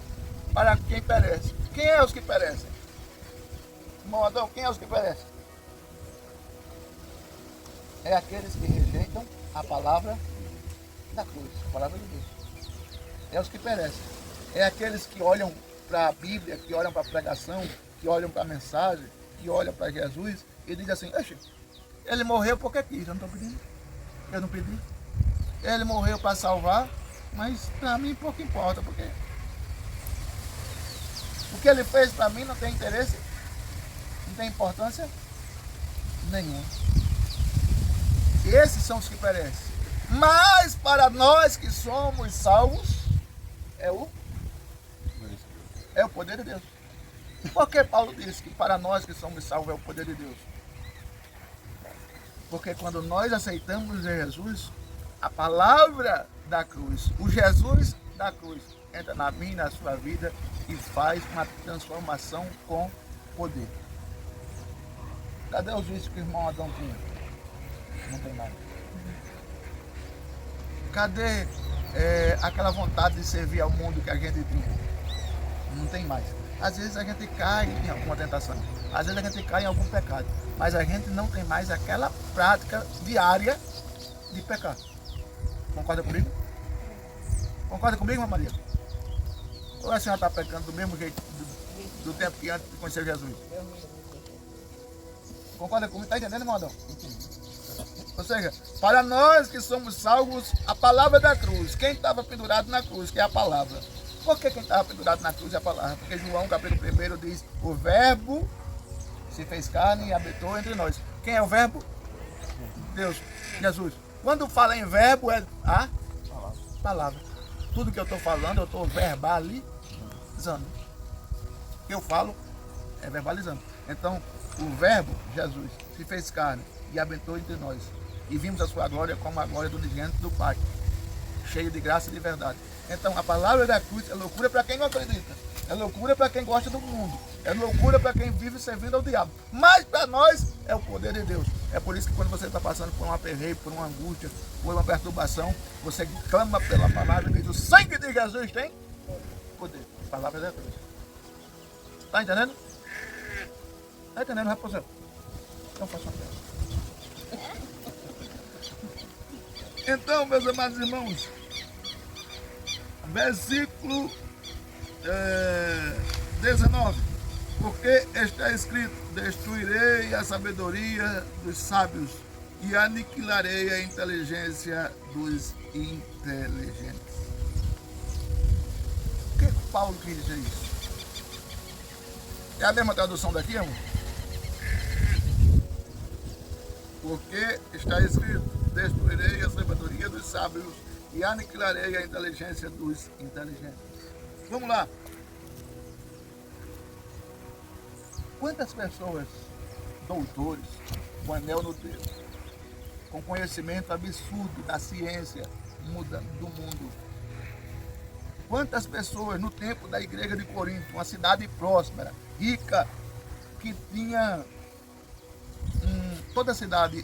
Speaker 2: Para quem perece. Quem é os que perecem? Irmão Adão, quem é os que perecem? É aqueles que rejeitam a palavra da cruz, a palavra de Deus. É os que perecem. É aqueles que olham para a Bíblia, que olham para a pregação, que olham para a mensagem, que olham para Jesus e dizem assim, ele morreu porque quis, eu não estou pedindo. Eu não pedi. Ele morreu para salvar, mas para mim pouco importa, porque o que ele fez para mim não tem interesse, não tem importância nenhuma. Esses são os que perecem. Mas para nós que somos salvos, é o poder de Deus. Por que Paulo disse que para nós que somos salvos é o poder de Deus? Porque quando nós aceitamos Jesus, a palavra da cruz, o Jesus da cruz, entra na minha e na sua vida e faz uma transformação com poder. Cadê os vícios que o irmão Adão tinha? Não tem nada. Cadê aquela vontade de servir ao mundo que a gente tinha? Não tem mais. Às vezes a gente cai em alguma tentação, às vezes a gente cai em algum pecado, mas a gente não tem mais aquela prática diária de pecar. Concorda comigo? Concorda comigo, irmã Maria? Ou a senhora está pecando do mesmo jeito do tempo que antes de conhecer Jesus? Concorda comigo? Está entendendo, irmão Adão? Ou seja, para nós que somos salvos, a palavra da cruz, quem estava pendurado na cruz, que é a palavra. Por que quem estava pendurado na cruz é a palavra? Porque João, capítulo 1, diz, o verbo se fez carne e habitou entre nós. Quem é o verbo? Deus, Jesus. Quando fala em verbo, é a palavra. Tudo que eu estou falando, eu estou verbalizando. O que eu falo é verbalizando. Então, o verbo, Jesus, se fez carne e habitou entre nós. E vimos a sua glória como a glória do unigênito do Pai, cheio de graça e de verdade. Então, a palavra da cruz é loucura para quem não acredita. É loucura para quem gosta do mundo. É loucura para quem vive servindo ao diabo. Mas para nós é o poder de Deus. É por isso que quando você está passando por um aperreio, por uma angústia, por uma perturbação, você clama pela palavra e diz, o sangue de Jesus tem poder. A palavra da cruz. Está entendendo? Está entendendo, raposinho? Então faça uma festa. Então, meus amados irmãos, versículo 19, porque está escrito, destruirei a sabedoria dos sábios e aniquilarei a inteligência dos inteligentes. O que Paulo quis dizer isso? É a mesma tradução daqui, amor? Porque está escrito, destruirei a sabedoria dos sábios e aniquilarei a inteligência dos inteligentes. Vamos lá. Quantas pessoas, doutores, com anel no dedo, com conhecimento absurdo da ciência do mundo, quantas pessoas no tempo da igreja de Corinto, uma cidade próspera, rica, que tinha toda a cidade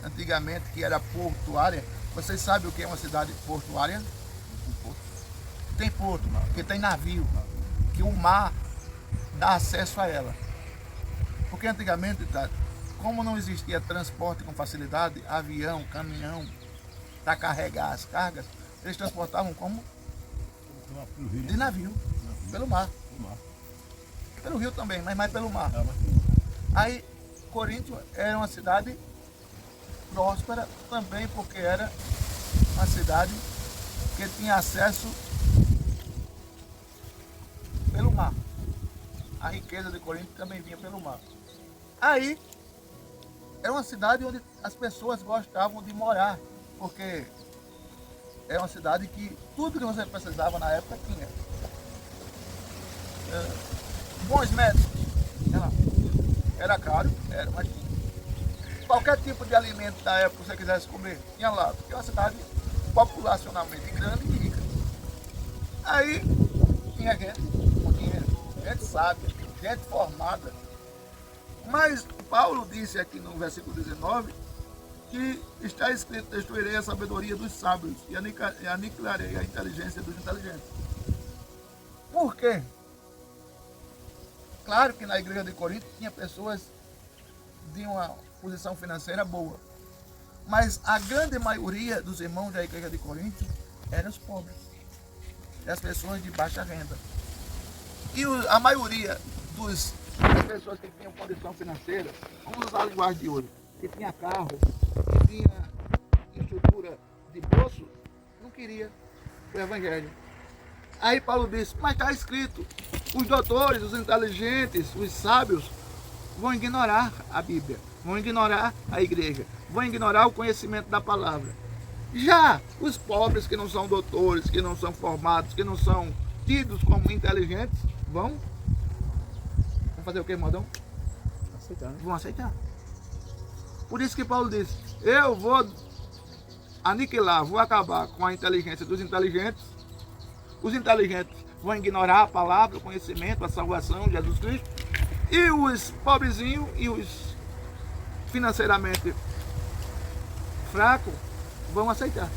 Speaker 2: antigamente que era portuária. Vocês sabem o que é uma cidade portuária? Tem porto, que tem navio, que o mar dá acesso a ela. Porque antigamente, como não existia transporte com facilidade, avião, caminhão, para carregar as cargas, eles transportavam como? De navio, pelo mar. Pelo rio também, mas mais pelo mar. Aí, Corinto era uma cidade próspera também, porque era uma cidade que tinha acesso pelo mar. A riqueza de Corinto também vinha pelo mar. Aí, era uma cidade onde as pessoas gostavam de morar, porque é uma cidade que tudo que você precisava na época tinha. Bons médicos, era caro, mas tinha. Qualquer tipo de alimento da época que você quisesse comer, tinha lá, porque é uma cidade populacionalmente grande e rica. Aí tinha gente com dinheiro, gente sábia, gente formada. Mas Paulo disse aqui no versículo 19 que está escrito: destruirei a sabedoria dos sábios e aniquilarei a inteligência dos inteligentes. Por quê? Claro que na igreja de Corinto tinha pessoas de uma posição financeira boa, mas a grande maioria dos irmãos da igreja de Corinto eram os pobres, as pessoas de baixa renda. E a maioria das pessoas que tinham condição financeira, vamos usar a linguagem de hoje, que tinha carro, que tinha estrutura de bolso, não queria o evangelho. Aí Paulo disse: mas está escrito, os doutores, os inteligentes, os sábios vão ignorar a Bíblia, vão ignorar a igreja, vão ignorar o conhecimento da palavra. Já os pobres, que não são doutores, que não são formados, que não são tidos como inteligentes, vão fazer o que, modão?
Speaker 4: Aceitar.
Speaker 2: Vão aceitar. Por isso que Paulo disse: eu vou aniquilar, vou acabar com a inteligência dos inteligentes. Os inteligentes vão ignorar a palavra, o conhecimento, a salvação de Jesus Cristo. E os pobrezinhos e os financeiramente fracos vão aceitar.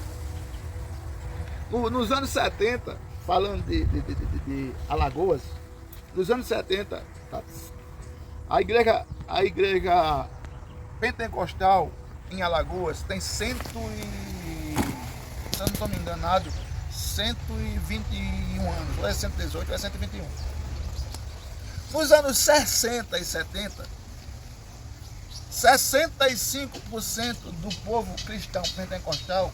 Speaker 2: Nos anos 70, falando de Alagoas, nos anos 70, a igreja pentecostal em Alagoas tem se eu não estou me enganado, 121 anos, ou é 118 ou é 121. Nos anos 60 e 70, 65% do povo cristão pentecostal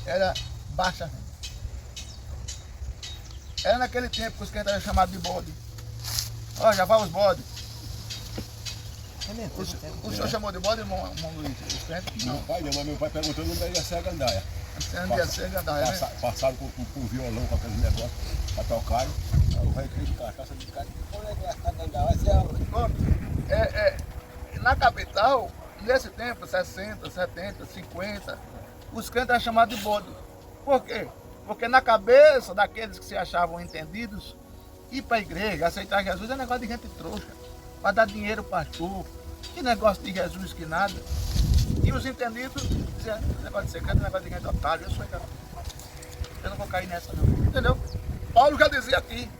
Speaker 2: era baixa renda. Era naquele tempo que os crentes eram chamados de bode. Ó, já vai os bodes. O senhor chamou de bode, irmão Luiz? Os crentes?
Speaker 3: Meu pai não, mas meu pai perguntando onde ia ser a gandaia.
Speaker 2: Onde ia ser a gandaia, né?
Speaker 3: Passaram com violão, com aqueles negócios, para tocar. Aí o rei fez carcaça de cara. Onde é que é a gandaia? Vai ser aonde?
Speaker 2: Na capital, nesse tempo, 60, 70, 50, os crentes eram chamados de bode. Por quê? Porque na cabeça daqueles que se achavam entendidos, ir para a igreja, aceitar Jesus é negócio de gente trouxa, para dar dinheiro ao pastor, que negócio de Jesus que nada. E os entendidos diziam: negócio de secreto, negócio de gente otário, eu não vou cair nessa não. Entendeu? Paulo já dizia aqui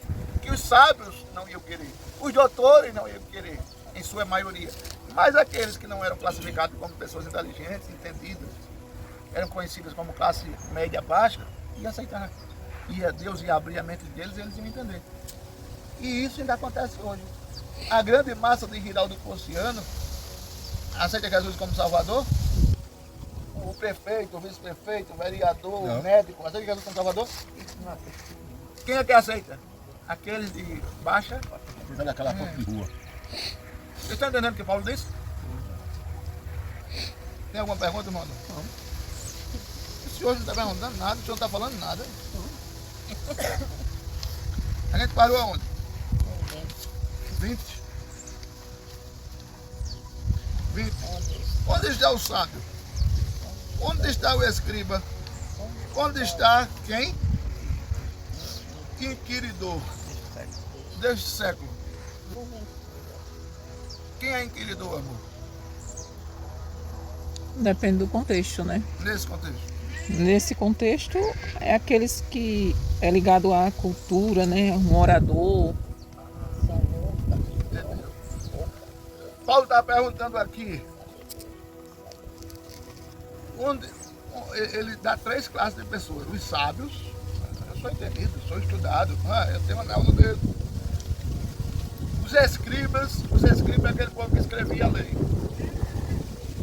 Speaker 2: que os sábios não iam querer, os doutores não iam querer, em sua maioria. Mas aqueles que não eram classificados como pessoas inteligentes, entendidas, eram conhecidas como classe média baixa, iam aceitar. Deus ia abrir a mente deles e eles iam entender. E isso ainda acontece hoje. A grande massa de Giraldo Ponciano aceita Jesus como Salvador. O prefeito, o vice-prefeito, o vereador, o médico, aceita Jesus como Salvador? Quem é que aceita? Aqueles de baixa.
Speaker 3: Fica naquela ponta de rua.
Speaker 2: Vocês estão entendendo o que Paulo disse? Tem alguma pergunta, irmão? Não. O senhor não está perguntando nada, o senhor não está falando nada. A gente parou aonde? 20. Onde está o sábio? Onde está o escriba? Onde está quem? Inquiridor deste século. Quem é inquiridor, amor?
Speaker 5: Depende do contexto, né?
Speaker 2: Nesse contexto.
Speaker 5: Nesse contexto, é aqueles que é ligado à cultura, né? Um orador.
Speaker 2: Paulo está perguntando aqui, ele dá 3 classes de pessoas: os sábios, eu sou entendido, sou estudado, eu tenho uma aula dele. Os escribas é aquele povo que escrevia a lei,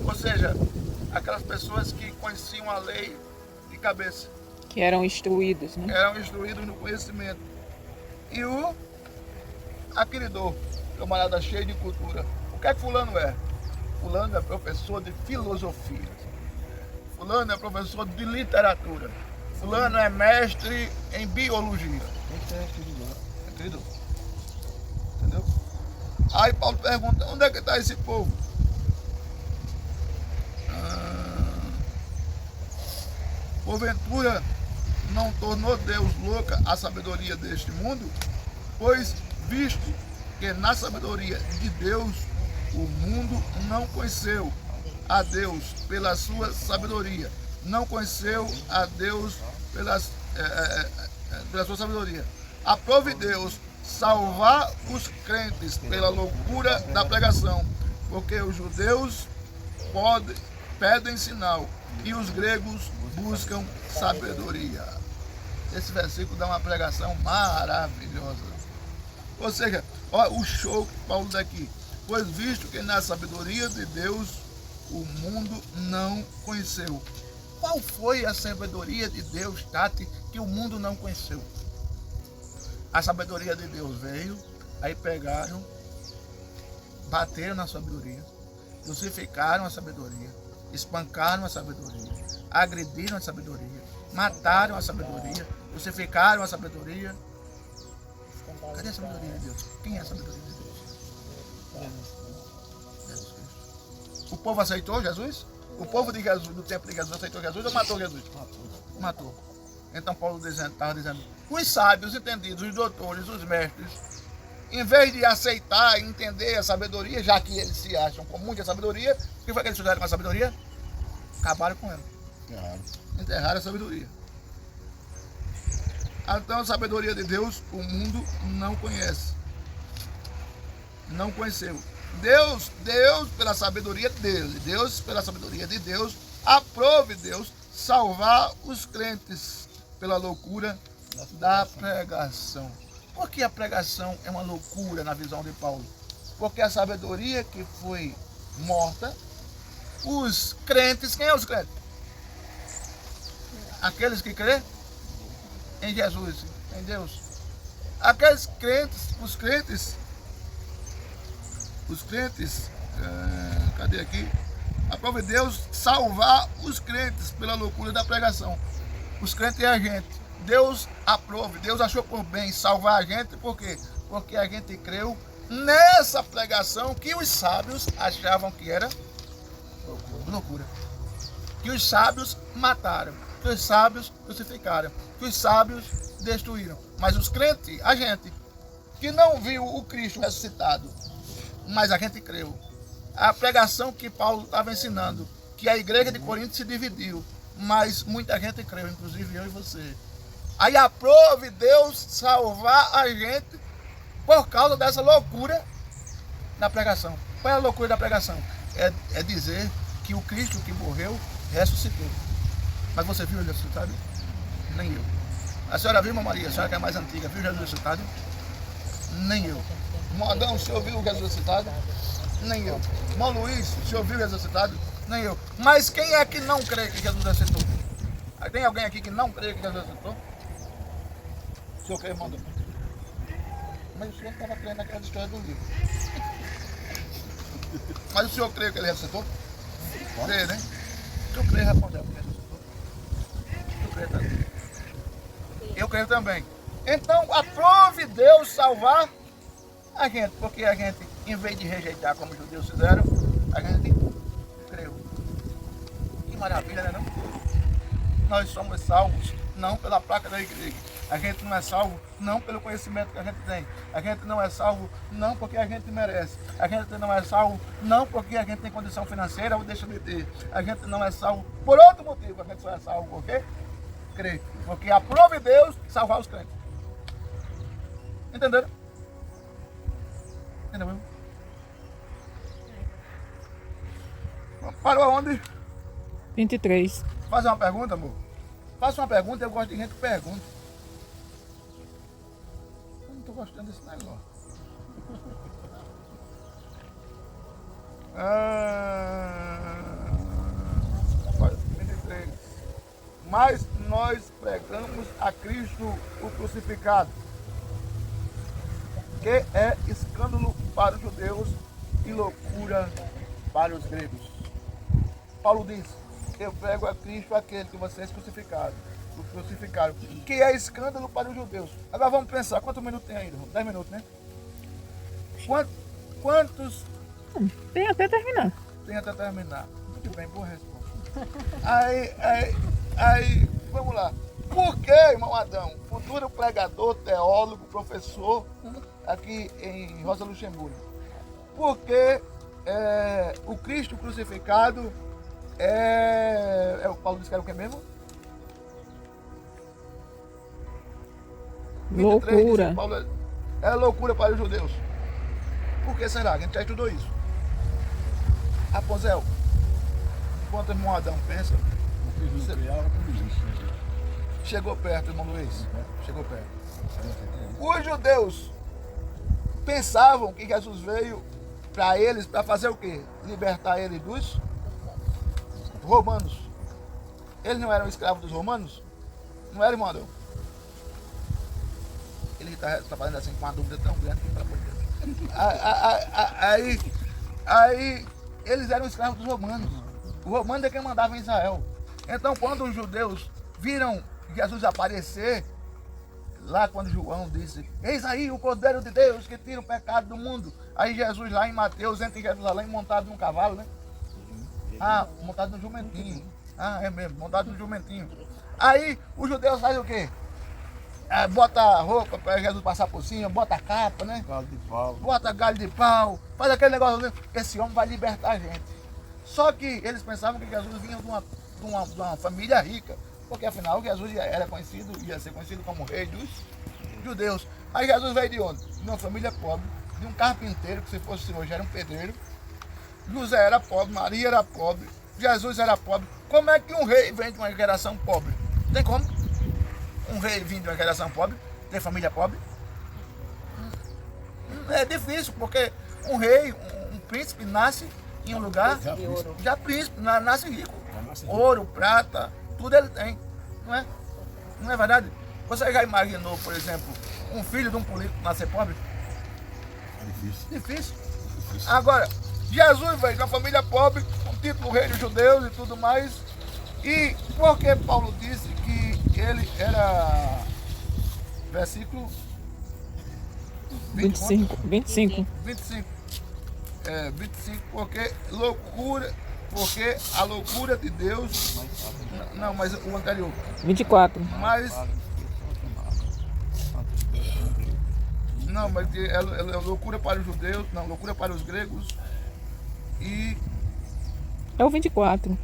Speaker 2: ou seja, aquelas pessoas que conheciam a lei de cabeça,
Speaker 5: Que eram instruídos, né?
Speaker 2: eram instruídos no conhecimento. E o aquilidor, camarada cheio de cultura. O que é que fulano é? Fulano é professor de filosofia. fulano é professor de literatura. Fulano é mestre em biologia. Entendeu? Entendeu? Aí Paulo pergunta, onde é que está esse povo? Porventura não tornou Deus louca a sabedoria deste mundo? Pois visto que na sabedoria de Deus o mundo não conheceu a Deus pela sua sabedoria, não conheceu a Deus pela sua sabedoria. Aprove Deus salvar os crentes pela loucura da pregação, porque os judeus pedem sinal e os gregos buscam sabedoria. Esse versículo dá uma pregação maravilhosa. Ou seja, olha o show que Paulo dá aqui. Pois visto que na sabedoria de Deus o mundo não conheceu. Qual foi a sabedoria de Deus, Tati, que o mundo não conheceu? A sabedoria de Deus veio, aí pegaram, bateram na sabedoria, crucificaram a sabedoria, espancaram a sabedoria, agrediram a sabedoria, mataram a sabedoria, crucificaram a sabedoria. Cadê a sabedoria de Deus? Quem é a sabedoria de Deus? Jesus Cristo. O povo aceitou Jesus? O povo de Jesus, do tempo de Jesus, aceitou Jesus ou matou Jesus? Matou. Então Paulo estava dizendo, os sábios, entendidos, os doutores, os mestres, em vez de aceitar e entender a sabedoria, já que eles se acham com muita sabedoria, o que foi que eles fizeram com a sabedoria? Acabaram com ela. Enterraram a sabedoria. Então a sabedoria de Deus o mundo não conhece. Não conheceu. Deus pela sabedoria dele, Deus pela sabedoria de Deus, aprove Deus salvar os crentes pela loucura da pregação. Por que a pregação é uma loucura na visão de Paulo? Porque a sabedoria que foi morta, os crentes, quem é os crentes? Aqueles que crêem em Jesus, em Deus. Aqueles crentes, cadê aqui? Aprove Deus salvar os crentes pela loucura da pregação. Os crentes é a gente. Deus aprove, Deus achou por bem salvar a gente, por quê? Porque a gente creu nessa pregação que os sábios achavam que era loucura. Que os sábios mataram, que os sábios crucificaram, que os sábios destruíram. Mas os crentes, a gente, que não viu o Cristo ressuscitado, mas a gente creu. A pregação que Paulo estava ensinando, que a igreja de Corinto se dividiu, mas muita gente creu, inclusive eu e você. Aí aprove Deus salvar a gente por causa dessa loucura da pregação. Qual é a loucura da pregação? É dizer que o Cristo que morreu ressuscitou. Mas você viu ele ressuscitado? Nem eu. A senhora viu, Maria? A senhora que é mais antiga, viu Jesus ressuscitado? Nem eu. Modão, o senhor viu Jesus ressuscitado? Nem eu. Irmão Luiz, o senhor viu Jesus ressuscitado? Nem eu. Mas quem é que não crê que Jesus ressuscitou? Tem alguém aqui que não crê que Jesus ressuscitou? O senhor crê, irmão? Mas o senhor estava crendo naquela história do livro. Mas o senhor crê que ele ressuscitou? Crê, né? O senhor crê, respondeu que ele ressuscitou. O senhor crê também. Eu creio também. Então, aprove Deus salvar a gente, porque a gente, em vez de rejeitar como os judeus fizeram, a gente creu. Que maravilha, né? Não? Nós somos salvos não pela placa da igreja. A gente não é salvo não pelo conhecimento que a gente tem. A gente não é salvo não porque a gente merece. A gente não é salvo não porque a gente tem condição financeira ou deixa de ter. A gente não é salvo por outro motivo. A gente só é salvo por quê? Crer. Porque aprove Deus salvar os crentes. Entenderam? Entendeu? Parou aonde?
Speaker 5: 23.
Speaker 2: Fazer uma pergunta, amor? Faça uma pergunta, eu gosto de gente que pergunta. Eu não estou gostando desse negócio. Olha, 23. Mas nós pregamos a Cristo o crucificado, que é escândalo para os judeus e loucura para os gregos. Paulo diz, eu prego a Cristo aquele que vocês crucificaram, que é escândalo para os judeus. Agora vamos pensar, quantos minutos tem ainda? 10 minutos, né? Quantos
Speaker 5: Tem até terminar.
Speaker 2: tem até terminar? Muito bem, boa resposta. Aí, vamos lá. Por que, irmão Adão, futuro pregador, teólogo, professor, aqui em Rosa Luxemburgo, por que o Cristo crucificado o Paulo disse que era o que mesmo? 23,
Speaker 5: Loucura.
Speaker 2: disse Paulo, é loucura para os judeus. Por que será? A gente já estudou isso. Rapunzel, enquanto o irmão Adão pensa,
Speaker 3: Porque não criava tudo isso. Né?
Speaker 2: chegou perto, irmão Luiz. Chegou perto. Os judeus pensavam que Jesus veio para eles, para fazer o quê? Libertar eles dos romanos. Eles não eram escravos dos romanos? Não era, irmão Adão? Ele está fazendo assim com uma dúvida tão grande que, pelo amor de Deus. Aí eles eram escravos dos romanos. O romano é quem mandava em Israel. Então, quando os judeus viram Jesus aparecer, lá quando João disse, eis aí o Cordeiro de Deus que tira o pecado do mundo. Aí Jesus lá em Mateus entra em Jerusalém montado num cavalo, né? Ah, montado no jumentinho. Ah, é mesmo, montado no jumentinho. Aí os judeus fazem o quê? Bota a roupa para Jesus passar por cima, bota a capa, né?
Speaker 1: Galho de pau.
Speaker 2: Bota galho de pau, faz aquele negócio ali. Esse homem vai libertar a gente. Só que eles pensavam que Jesus vinha de uma família rica, porque afinal Jesus era conhecido, ia ser conhecido como rei dos judeus. Aí Jesus veio de onde? De uma família pobre, de um carpinteiro, que se fosse hoje era um pedreiro. José era pobre, Maria era pobre, Jesus era pobre. Como é que um rei vem de uma geração pobre? Tem como? Um rei vindo de uma geração pobre, tem família pobre? É difícil, porque um rei, um príncipe nasce em um lugar, já príncipe, nasce rico. Ouro, prata, tudo ele tem, não é? Não é verdade? Você já imaginou, por exemplo, um filho de um político nascer pobre?
Speaker 3: É difícil.
Speaker 2: Difícil. Agora, Jesus veio de uma família pobre, com o título rei dos judeus e tudo mais. E por que Paulo disse que ele era, versículo
Speaker 5: 25.
Speaker 2: 25, porque a loucura de Deus, não, mas o anterior,
Speaker 5: 24.
Speaker 2: mas não, mas é loucura para os judeus, não, loucura para os gregos e
Speaker 5: É o 24.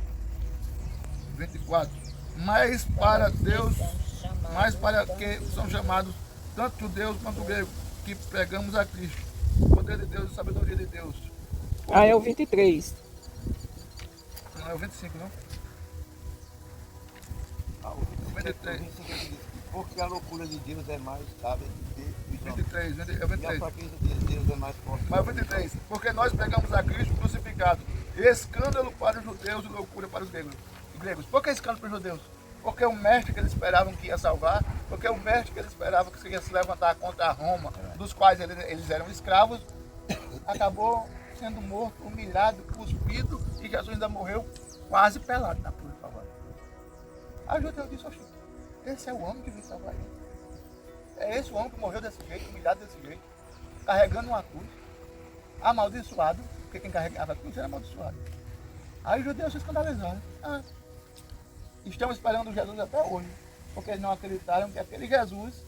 Speaker 2: 24, mas para Deus, mas para que são chamados tanto judeus quanto gregos, que pregamos a Cristo, o poder de Deus e a sabedoria de Deus.
Speaker 5: Ah, é o 23.
Speaker 2: Não é o 25, não?
Speaker 1: Ah, o
Speaker 2: 23.
Speaker 1: Porque a loucura de Deus é mais sábia do que os homens.
Speaker 2: 23, é o
Speaker 1: E a
Speaker 2: 23.
Speaker 1: fraqueza de Deus é mais forte.
Speaker 2: Mas o 23, porque nós pregamos a Cristo crucificado, escândalo para os judeus e loucura para os gregos. Por que escândalo para os judeus? Porque o mestre que eles esperavam que ia salvar, porque o mestre que eles esperavam que ia se levantar contra Roma, dos quais eles eram escravos, acabou sendo morto, humilhado, cuspido, e Jesus ainda morreu quase pelado na cruz do Calvário. Aí o judeu disse, oxe, esse é o homem que veio salvar ele. É esse o homem que morreu desse jeito, humilhado desse jeito, carregando uma cruz, amaldiçoado, porque quem carregava a cruz era amaldiçoado. Aí os judeus se escandalizaram. Estão esperando Jesus até hoje, porque eles não acreditaram que aquele Jesus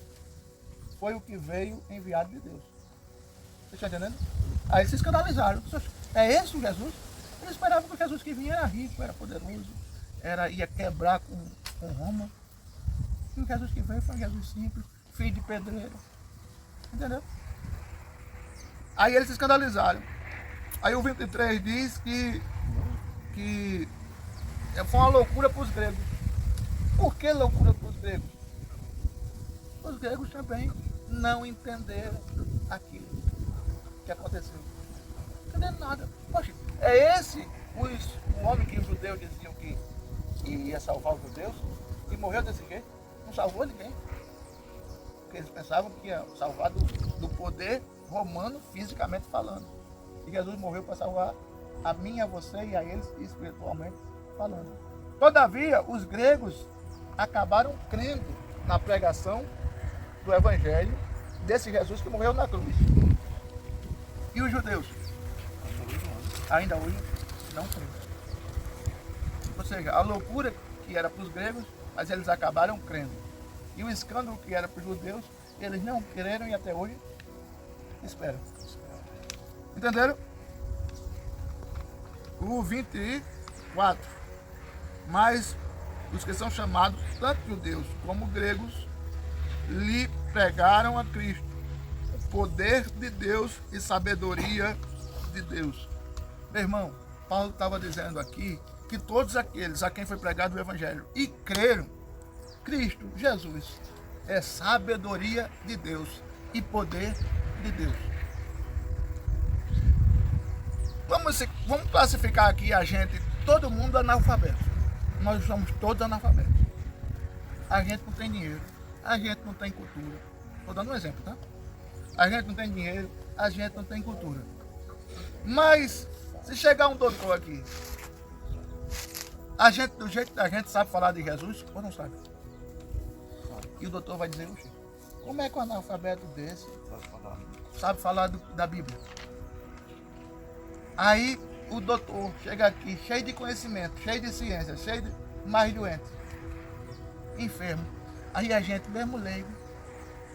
Speaker 2: foi o que veio enviado de Deus. Vocês estão entendendo? Aí eles se escandalizaram. É esse o Jesus? Eles esperavam que o Jesus que vinha era rico, era poderoso, ia quebrar com Roma. E o Jesus que veio foi um Jesus simples, filho de pedreiro. Entendeu? Aí eles se escandalizaram. Aí o 23 diz que foi uma loucura para os gregos. Por que loucura para os gregos? Os gregos também não entenderam aquilo que aconteceu. Não entenderam nada. Poxa, é esse o homem que os judeus diziam que ia salvar os judeus e morreu desse jeito? Não salvou ninguém. Porque eles pensavam que ia salvar do poder romano, fisicamente falando. E Jesus morreu para salvar a mim, a você e a eles espiritualmente falando. Todavia, os gregos acabaram crendo na pregação do Evangelho desse Jesus que morreu na cruz. E os judeus? Ainda hoje não creem. Ou seja, a loucura que era para os gregos, mas eles acabaram crendo. E o escândalo que era para os judeus, eles não creram e até hoje esperam. Entenderam? O 24. Mas os que são chamados, tanto judeus como gregos, lhe pregaram a Cristo, poder de Deus e sabedoria de Deus. Meu irmão, Paulo estava dizendo aqui que todos aqueles a quem foi pregado o Evangelho e creram, Cristo, Jesus, é sabedoria de Deus e poder de Deus. Vamos classificar aqui a gente, todo mundo analfabeto. Nós somos todos analfabetos. A gente não tem dinheiro, a gente não tem cultura. Estou dando um exemplo, tá? A gente não tem dinheiro, a gente não tem cultura. Mas, se chegar um doutor aqui, a gente, do jeito da gente, sabe falar de Jesus ou não sabe? E o doutor vai dizer, oxe, como é que um analfabeto desse sabe falar da Bíblia? Aí o doutor chega aqui cheio de conhecimento, cheio de ciência, cheio de mais doente, enfermo. Aí a gente, mesmo leigo,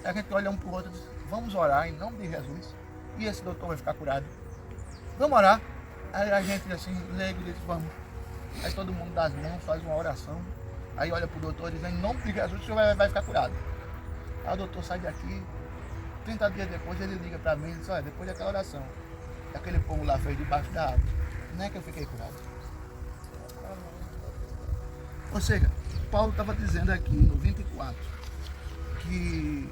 Speaker 2: a gente olha um para o outro e diz, vamos orar em nome de Jesus e esse doutor vai ficar curado. Vamos orar. Aí a gente assim, leigo, diz, vamos. Aí todo mundo dá as mãos, faz uma oração. Aí olha para o doutor e diz, em nome de Jesus o senhor vai ficar curado. Aí o doutor sai daqui, 30 dias depois ele liga para mim e diz, olha, depois daquela oração, aquele povo lá fez debaixo da água, não é que eu fiquei curado. Ou seja, Paulo estava dizendo aqui no 24 que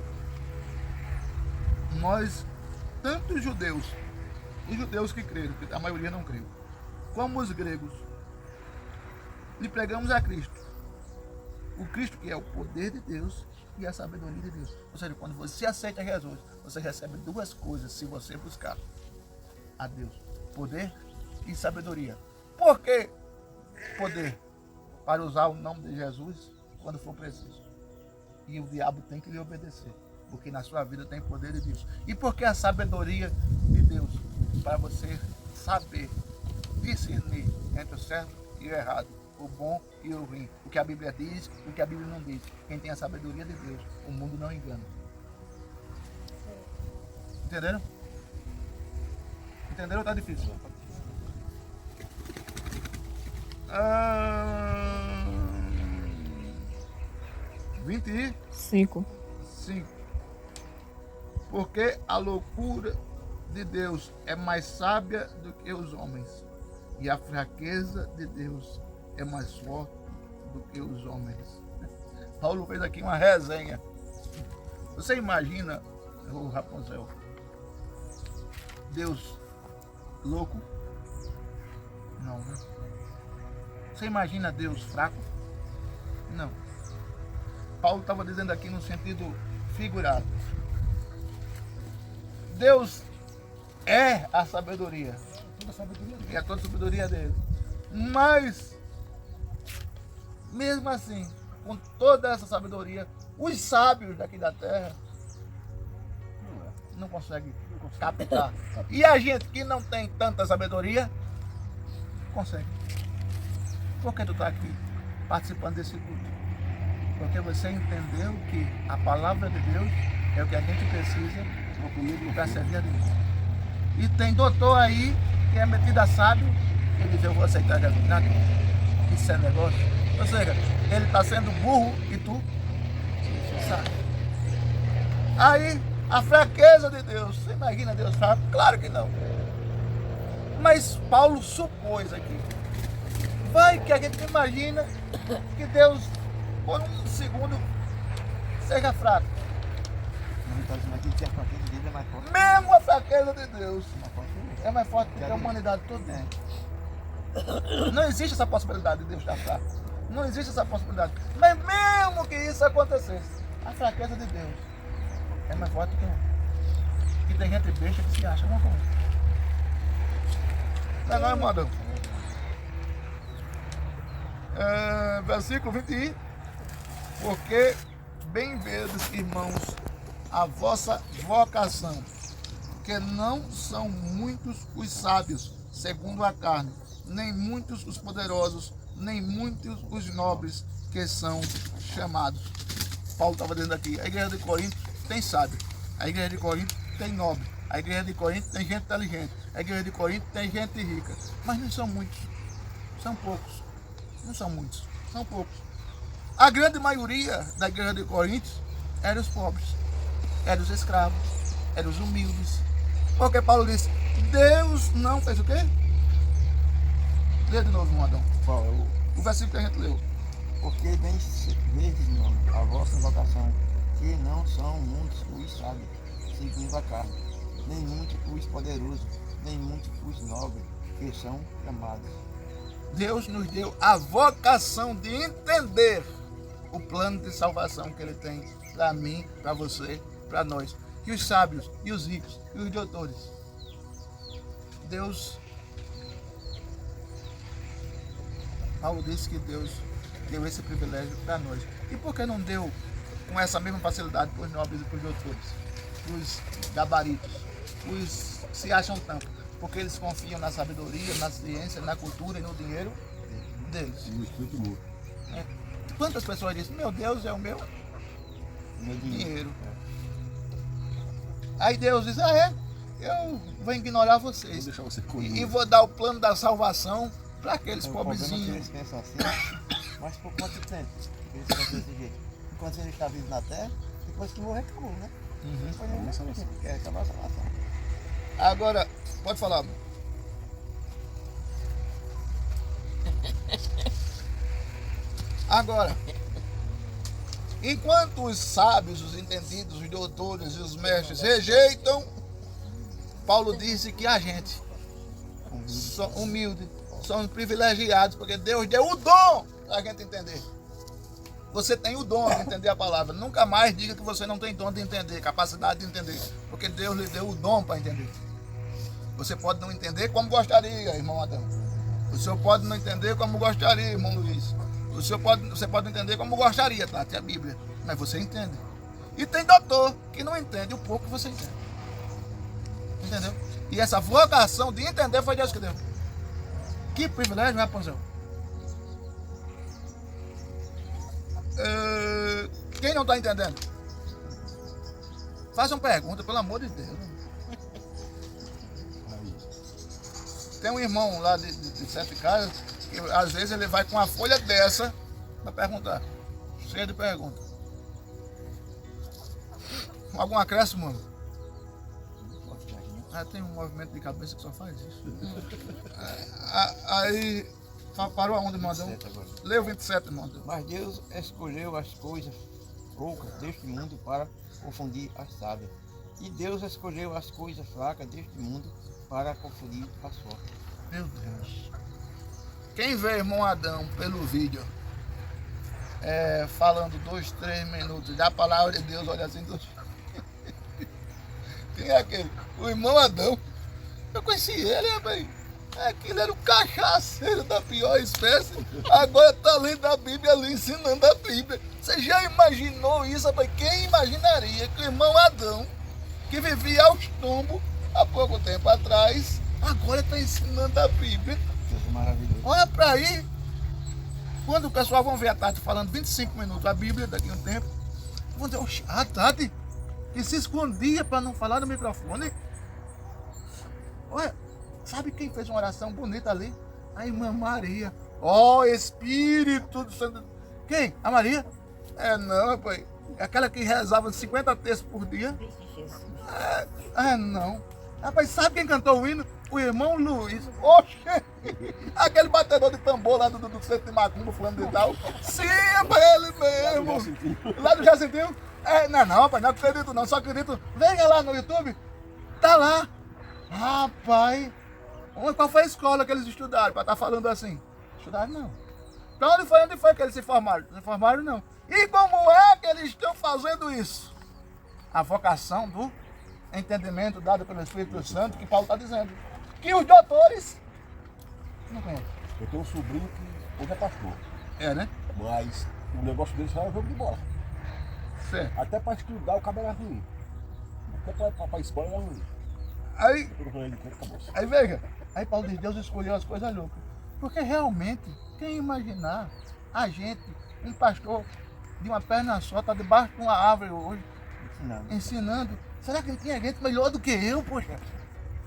Speaker 2: nós, tanto os judeus que creram, que a maioria não creu, como os gregos, lhe pregamos a Cristo. O Cristo que é o poder de Deus e a sabedoria de Deus. Ou seja, quando você aceita Jesus, você recebe duas coisas se você buscar a Deus: poder e sabedoria. Por que poder? Para usar o nome de Jesus quando for preciso. E o diabo tem que lhe obedecer, porque na sua vida tem poder de Deus. E por que a sabedoria de Deus? Para você saber discernir entre o certo e o errado, o bom e o ruim, o que a Bíblia diz e o que a Bíblia não diz. Quem tem a sabedoria de Deus, o mundo não engana. Entenderam? Entenderam ou está difícil? 25. Porque a loucura de Deus é mais sábia do que os homens, e a fraqueza de Deus é mais forte do que os homens. Paulo fez aqui uma resenha. Você imagina, o Rapunzel, Deus louco? Não, né? Você imagina Deus fraco? Não. Paulo estava dizendo aqui no sentido figurado. Deus é a sabedoria. E é toda a sabedoria dele. Mas, mesmo assim, com toda essa sabedoria, os sábios daqui da terra não conseguem captar. E a gente que não tem tanta sabedoria, consegue. Por que tu está aqui participando desse culto? Porque você entendeu que a palavra de Deus é o que a gente precisa para servir a Deus. E tem doutor aí que é metido a sábio e diz, eu vou aceitar Jesus. Não, isso é negócio. Ou seja, ele está sendo burro e tu sabe. Aí, a fraqueza de Deus. Você imagina Deus fraco? Claro que não. Mas Paulo supôs aqui. Vai que a gente imagina que Deus, por um segundo, seja fraco. Mesmo a fraqueza de Deus é mais forte do que a humanidade toda. Não existe essa possibilidade de Deus estar fraco. Não existe essa possibilidade. Mas mesmo que isso acontecesse, a fraqueza de Deus é mais forte do que um. E tem gente besta que se acha uma coisa. Não é, irmão? Versículo 21. Porque bem vedes, irmãos, a vossa vocação, que não são muitos os sábios, segundo a carne, nem muitos os poderosos, nem muitos os nobres que são chamados. Paulo estava dizendo aqui, a igreja de Corinto tem sábio, a igreja de Corinto tem nobre, a igreja de Corinto tem gente inteligente, a igreja de Corinto tem gente rica, mas não são muitos, são poucos, não são muitos, são poucos. A grande maioria da igreja de Corinto eram os pobres, eram os escravos, eram os humildes, porque Paulo disse, Deus não fez o quê? Lê de novo, Adão.
Speaker 1: Qual é
Speaker 2: O versículo que a gente leu.
Speaker 1: Porque vedes, irmão, a vossa vocação, que não são muitos os sábios, segundo a carne, nem muitos os poderosos, nem muitos os nobres, que são chamados.
Speaker 2: Deus nos deu a vocação de entender o plano de salvação que Ele tem para mim, para você, para nós. E os sábios, e os ricos, e os doutores. Deus, Paulo disse que Deus deu esse privilégio para nós. E por que não deu com essa mesma facilidade para os nobres e para os doutores? Os gabaritos, os que se acham tanto? Porque eles confiam na sabedoria, na ciência, na cultura e no dinheiro deles.
Speaker 3: E o Espírito mudo.
Speaker 2: Quantas pessoas dizem, meu Deus é o meu
Speaker 1: Meu dinheiro.
Speaker 2: dinheiro. Aí Deus diz, eu vou ignorar
Speaker 3: Vou
Speaker 2: vocês
Speaker 3: deixar você
Speaker 2: e
Speaker 3: comigo.
Speaker 2: vou dar o plano da salvação para aqueles
Speaker 1: O problema é que
Speaker 2: pobrezinhos.
Speaker 1: eles pensam assim, mas por quanto tempo eles pensam desse jeito? Enquanto ele está vivo na terra, depois que morrer, acabou, né? Depois
Speaker 3: Acabou a salvação.
Speaker 1: quer acabar a salvação.
Speaker 2: Agora, pode falar. Agora, enquanto os sábios, os entendidos, os doutores e os mestres rejeitam, Paulo disse que a gente, humilde, somos privilegiados, porque Deus deu o dom para a gente entender. Você tem o dom de entender a palavra. Nunca mais diga que você não tem dom de entender, capacidade de entender, porque Deus lhe deu o dom para entender. Você pode não entender como gostaria, irmão Adão. O senhor pode não entender como gostaria, irmão Luiz. Você pode entender como gostaria, Tati, a Bíblia. Mas você entende. E tem doutor que não entende o pouco que você entende. Entendeu? E essa vocação de entender foi Deus que deu. Que privilégio, não é, Ponzão? Quem não está entendendo? Faça uma pergunta, pelo amor de Deus. Tem um irmão lá de Sete Casas que às vezes ele vai com uma folha dessa para perguntar. Cheio de perguntas. Algum acréscimo? Tem um movimento de cabeça que só faz isso. Aí parou aonde, irmão Adão? Leu 27, irmão Adão.
Speaker 1: Mas Deus escolheu as coisas loucas deste mundo para confundir as sábias. E Deus escolheu as coisas fracas deste mundo para confundir as fortes.
Speaker 2: Meu Deus. Quem vê irmão Adão pelo vídeo falando 2, 3 minutos da palavra de Deus, olha assim, quem é aquele? O irmão Adão. Eu conheci ele, rapaz. Aquele era o cachaceiro da pior espécie. Agora está lendo a Bíblia ali, ensinando a Bíblia. Você já imaginou isso, rapaz? Quem imaginaria que o irmão Adão, que vivia aos tombos há pouco tempo atrás, agora está ensinando a Bíblia?
Speaker 1: Deus é maravilhoso.
Speaker 2: Olha para aí. Quando o pessoal vão ver a Tati falando 25 minutos a Bíblia, daqui a um tempo, vão dizer, oxe, a Tati, que se escondia para não falar no microfone. Olha, sabe quem fez uma oração bonita ali? A irmã Maria. Ó, Espírito do Santo. Quem? A Maria? Não, rapaz. É aquela que rezava 50 textos por dia. Não. Rapaz, sabe quem cantou o hino? O irmão Luiz. Oxe! Aquele batedor de tambor lá do centro de Macumba, fulano de tal. Sim, rapaz, ele mesmo. Lá do Jacintinho? Não, rapaz, não acredito não, só acredito. Venha lá no YouTube, tá lá. Rapaz, qual foi a escola que eles estudaram para estar falando assim? Estudaram não. Pra onde foi que eles se formaram? Não se formaram não. E como é que eles estão fazendo isso? A vocação do entendimento dado pelo Espírito Santo, que Paulo está dizendo. Que os doutores não conhecem.
Speaker 3: Eu tenho um sobrinho que hoje é pastor.
Speaker 2: É, né?
Speaker 3: Mas o negócio dele só é jogo de bola.
Speaker 2: Certo.
Speaker 3: Até para estudar o cabelo era ruim. Até para a escola era ruim.
Speaker 2: Aí,
Speaker 3: Depois eu ele de conta, acabou.
Speaker 2: aí veja, aí Paulo diz, Deus escolheu as coisas loucas. Porque realmente, quem imaginar a gente, um pastor de uma perna só, tá debaixo de uma árvore hoje, ensinando. Será que ele tinha gente melhor do que eu, poxa?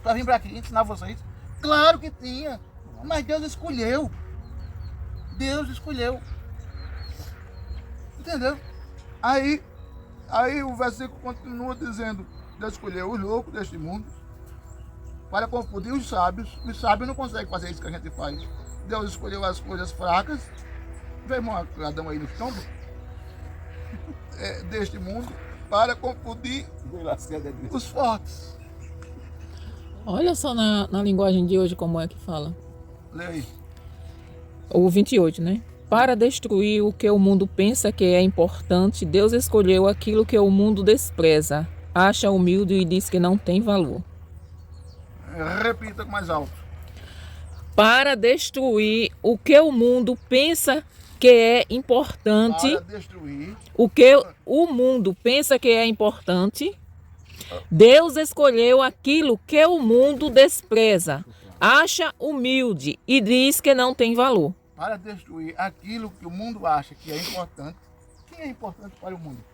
Speaker 2: Pra vir pra aqui ensinar vocês? Claro que tinha. Mas Deus escolheu. Deus escolheu. Entendeu? Aí o versículo continua dizendo, Deus escolheu os loucos deste mundo para confundir os sábios. Os sábios não conseguem fazer isso que a gente faz. Deus escolheu as coisas fracas. Vê, irmão Adão aí no estômago. Deste mundo para confundir os fortes.
Speaker 5: Olha só na linguagem de hoje como é que fala.
Speaker 2: Lê aí.
Speaker 5: O 28, né? Para destruir o que o mundo pensa que é importante, Deus escolheu aquilo que o mundo despreza, acha humilde e diz que não tem valor.
Speaker 2: Repita com mais alto.
Speaker 5: Para destruir o que o mundo pensa que é importante,
Speaker 2: Para destruir.
Speaker 5: o que o mundo pensa que é importante, Deus escolheu aquilo que o mundo despreza, acha humilde e diz que não tem valor.
Speaker 2: Para destruir aquilo que o mundo acha que é importante. Quem é importante para o mundo?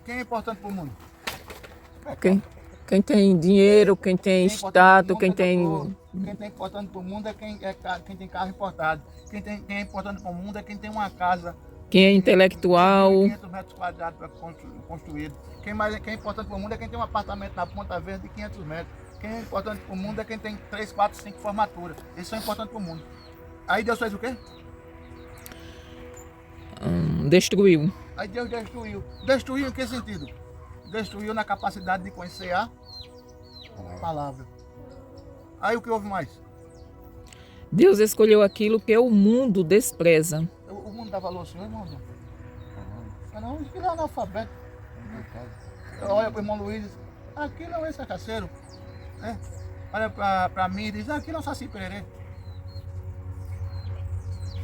Speaker 2: Quem é importante para o mundo?
Speaker 5: Quem tem dinheiro, quem tem status, quem tem...
Speaker 2: Quem tem importante para o mundo é quem tem carro importado. Quem é importante para o mundo é quem tem uma casa.
Speaker 5: Quem é intelectual.
Speaker 2: 500 metros quadrados para construído. Quem é importante para o mundo é quem tem um apartamento na Ponta Verde de 500 metros. Quem é importante para o mundo é quem tem 3, 4, 5 formaturas. Esses são importantes para o mundo. Aí Deus fez o quê?
Speaker 5: Destruiu.
Speaker 2: Aí Deus destruiu. Destruiu em que sentido? Destruiu na capacidade de conhecer a palavra. Aí o que houve mais?
Speaker 5: Deus escolheu aquilo que o mundo despreza.
Speaker 2: O mundo dá valor ao Senhor, irmão? Não, ele é analfabeto. Olha para o irmão Luiz, aquilo é um ex-cacaceiro. Olha para mim e diz, aquilo é um saci pererê.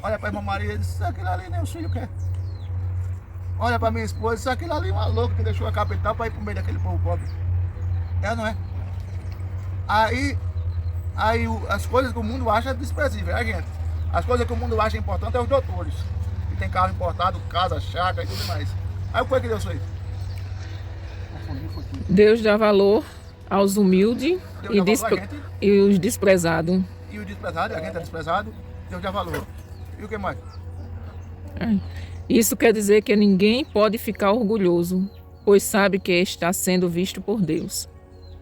Speaker 2: Olha para a irmã Maria e diz, aquilo ali nem o filho quer. Olha para minha esposa, diz, aquilo ali é uma louca que deixou a capital para ir para o meio daquele povo pobre. Não é? Aí as coisas que o mundo acha desprezível, gente? As coisas que o mundo acha importante é os doutores. Que tem carro importado, casa, chácara e tudo mais. Aí o que é que Deus fez?
Speaker 5: Deus dá valor aos humildes e os desprezados.
Speaker 2: E o desprezado, a gente é desprezado, Deus dá valor. E o que mais?
Speaker 5: Isso quer dizer que ninguém pode ficar orgulhoso, pois sabe que está sendo visto por Deus.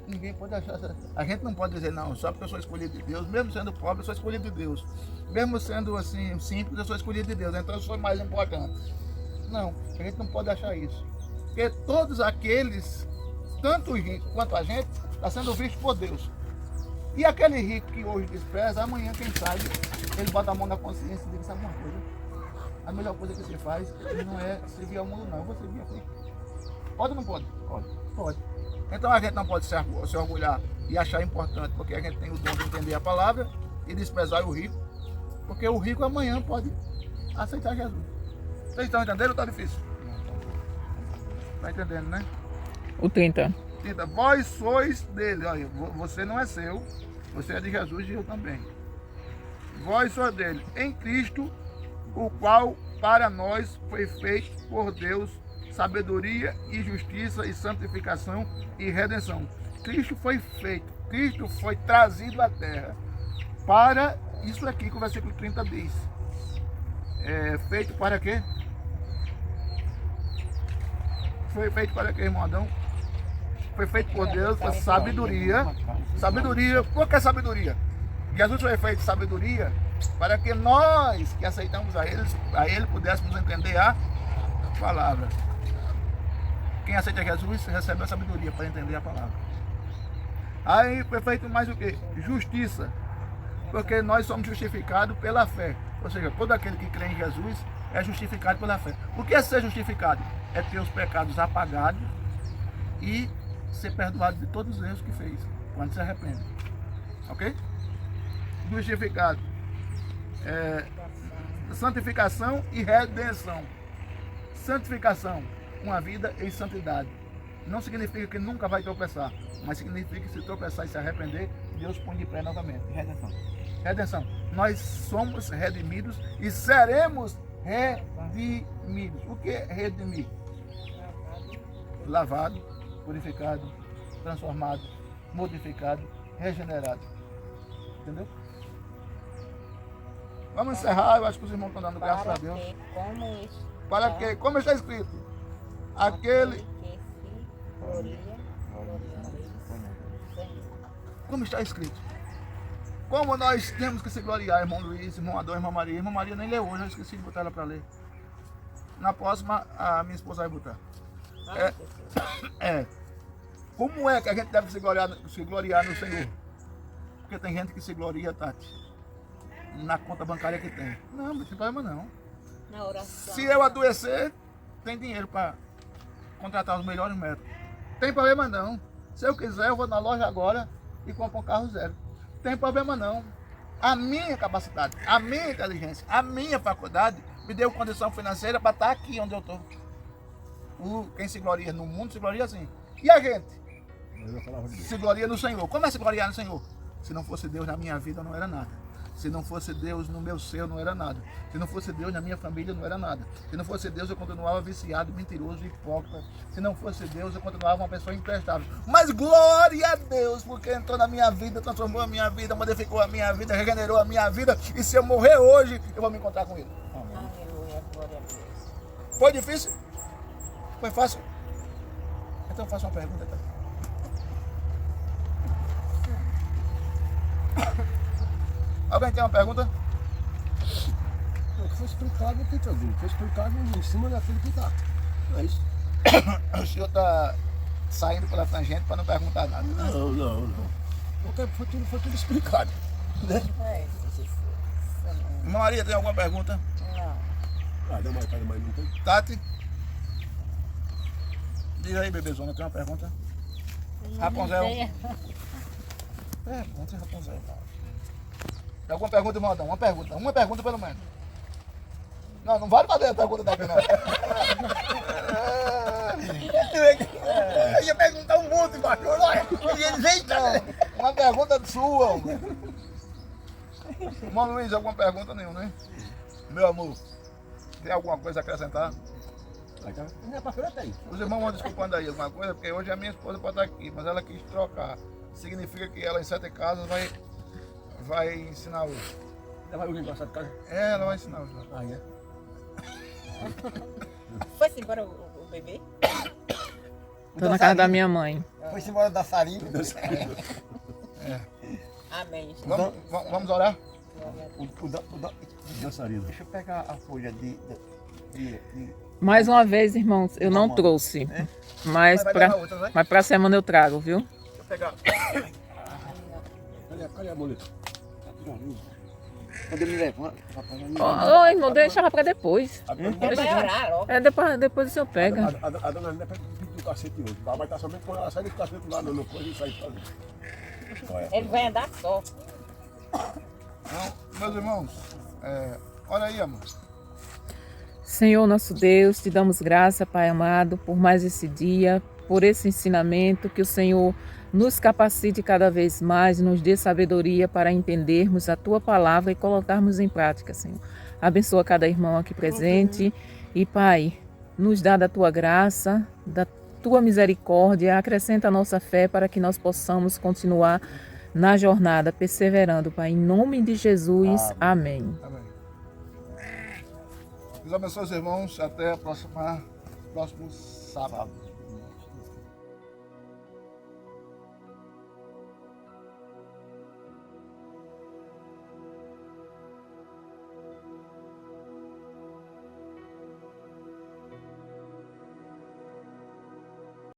Speaker 2: Ninguém pode achar. A gente não pode dizer, não, só porque eu sou escolhido de Deus, mesmo sendo pobre, eu sou escolhido de Deus. Mesmo sendo assim, simples, eu sou escolhido de Deus, então eu sou mais importante. Não, a gente não pode achar isso. Porque todos aqueles, tanto os ricos quanto a gente, está sendo visto por Deus. E aquele rico que hoje despreza, amanhã, quem sabe, ele bota a mão na consciência e diz, sabe uma coisa? A melhor coisa que você faz não é servir ao mundo, não, eu vou servir a Cristo. Pode ou não pode? Pode. Então a gente não pode se orgulhar e achar importante, porque a gente tem o dom de entender a palavra e desprezar o rico, porque o rico amanhã pode aceitar Jesus. Vocês estão entendendo ou está difícil? Está entendendo, né?
Speaker 5: O 30.
Speaker 2: Vós sois dele, olha, você não é seu, você é de Jesus e eu também. Vós sois dele, em Cristo, o qual para nós foi feito por Deus sabedoria e justiça e santificação e redenção. Cristo foi feito, Cristo foi trazido à terra para isso aqui que o versículo 30 diz. Feito para quê? Foi feito para quê, irmão Adão? Foi feito por Deus para sabedoria. Sabedoria, por que sabedoria? Jesus foi feito sabedoria para que nós que aceitamos a ele pudéssemos entender a palavra. Quem aceita Jesus recebe a sabedoria para entender a palavra. Aí foi feito mais o que? Justiça. Porque nós somos justificados pela fé. Ou seja, todo aquele que crê em Jesus é justificado pela fé. O que é ser justificado? É ter os pecados apagados e ser perdoado de todos os erros que fez, quando se arrepende. Ok? justificado. Santificação e redenção. Santificação, uma vida em santidade. Não significa que nunca vai tropeçar, mas significa que se tropeçar e se arrepender, Deus põe de pé novamente.
Speaker 1: Redenção.
Speaker 2: Redenção. Nós somos redimidos e seremos redimidos. O que é redimir? Lavado, purificado, transformado, modificado, regenerado. Entendeu? Vamos encerrar. Eu acho que os irmãos estão dando graças a Deus. Para que, como está escrito, aquele. Como está escrito? Como nós temos que se gloriar, irmão Luiz, irmão Adão, irmã Maria. Irmã Maria nem leu hoje, eu esqueci de botar ela para ler. Na próxima, a minha esposa vai botar. Como é que a gente deve se gloriar no Senhor? Porque tem gente que se gloria, Tati, na conta bancária que tem. Não tem problema não.
Speaker 4: Na oração.
Speaker 2: Se eu adoecer, tem dinheiro para contratar os melhores médicos. Tem problema não. Se eu quiser, eu vou na loja agora e compro um carro zero. Tem problema não. A minha capacidade, a minha inteligência, a minha faculdade me deu condição financeira para estar aqui onde eu estou. Quem se gloria no mundo se gloria assim. E a gente? Se gloria no Senhor. Como é se gloriar no Senhor? Se não fosse Deus na minha vida, eu não era nada. Se não fosse Deus no meu ser, eu não era nada. Se não fosse Deus na minha família, eu não era nada. Se não fosse Deus, eu continuava viciado, mentiroso, hipócrita. Se não fosse Deus, eu continuava uma pessoa imprestável. Mas glória a Deus, porque entrou na minha vida, transformou a minha vida, modificou a minha vida, regenerou a minha vida. E se eu morrer hoje, eu vou me encontrar com Ele.
Speaker 4: Aleluia, glória a Deus.
Speaker 2: Foi difícil? Foi fácil? Então faça uma pergunta, tá? Alguém tem uma pergunta?
Speaker 3: O que foi explicado não tem problema. Foi explicado em cima daquilo que está. É isso.
Speaker 2: O senhor está saindo pela tangente para não perguntar nada, né?
Speaker 3: Não. Porque foi tudo explicado. Né?
Speaker 2: Maria, tem alguma pergunta?
Speaker 4: Não.
Speaker 3: Dá mais para mais não tem.
Speaker 2: Tati? Diz aí, bebezona, tem uma pergunta? Rapunzel? Pergunta, Rapunzel. Tem alguma pergunta, irmão Adão? Uma pergunta pelo menos. Não vale fazer a pergunta daqui, não. Eu ia perguntar um monte, pastor. Uma pergunta sua. Irmão Luiz, alguma pergunta nenhuma, né? Meu amor, tem alguma coisa a acrescentar?
Speaker 3: Não é para frente aí.
Speaker 2: Os irmãos vão desculpando aí alguma coisa, porque hoje a minha esposa pode estar aqui, mas ela quis trocar. Significa que ela em 7 casas vai ensinar hoje.
Speaker 3: Ela vai alguém passar de casa?
Speaker 2: Ela vai ensinar hoje.
Speaker 3: É.
Speaker 4: Foi-se embora o bebê?
Speaker 5: Tô na casa da minha mãe.
Speaker 1: Foi-se embora da sarinha.
Speaker 4: Amém.
Speaker 2: Vamos orar?
Speaker 3: Dançarina.
Speaker 1: Deixa eu pegar a folha de
Speaker 5: Mais uma vez, irmãos, eu não trouxe. Mas
Speaker 2: Vai pegar outra, vai?
Speaker 5: pra semana eu trago, viu?
Speaker 2: Deixa eu pegar.
Speaker 3: Cadê a boleta?
Speaker 1: Quando eu me levanto, papai já me
Speaker 5: Ô, irmão, deixa pra depois.
Speaker 4: Ele vai orar logo.
Speaker 5: Depois o senhor pega.
Speaker 3: A dona Nina pediu do cacete hoje. Vai estar somente quando ela sai desse cacete lá no coisa e sai fazendo.
Speaker 4: Ele vai andar só.
Speaker 2: Então, meus irmãos, olha aí, amor.
Speaker 5: Senhor nosso Deus, te damos graça, Pai amado, por mais esse dia, por esse ensinamento, que o Senhor nos capacite cada vez mais, nos dê sabedoria para entendermos a Tua palavra e colocarmos em prática, Senhor. Abençoa cada irmão aqui presente e, Pai, nos dá da Tua graça, da Tua misericórdia, acrescenta a nossa fé para que nós possamos continuar na jornada, perseverando, Pai, em nome de Jesus. Amém.
Speaker 2: Amém. Deus abençoe os irmãos. Até próximo sábado.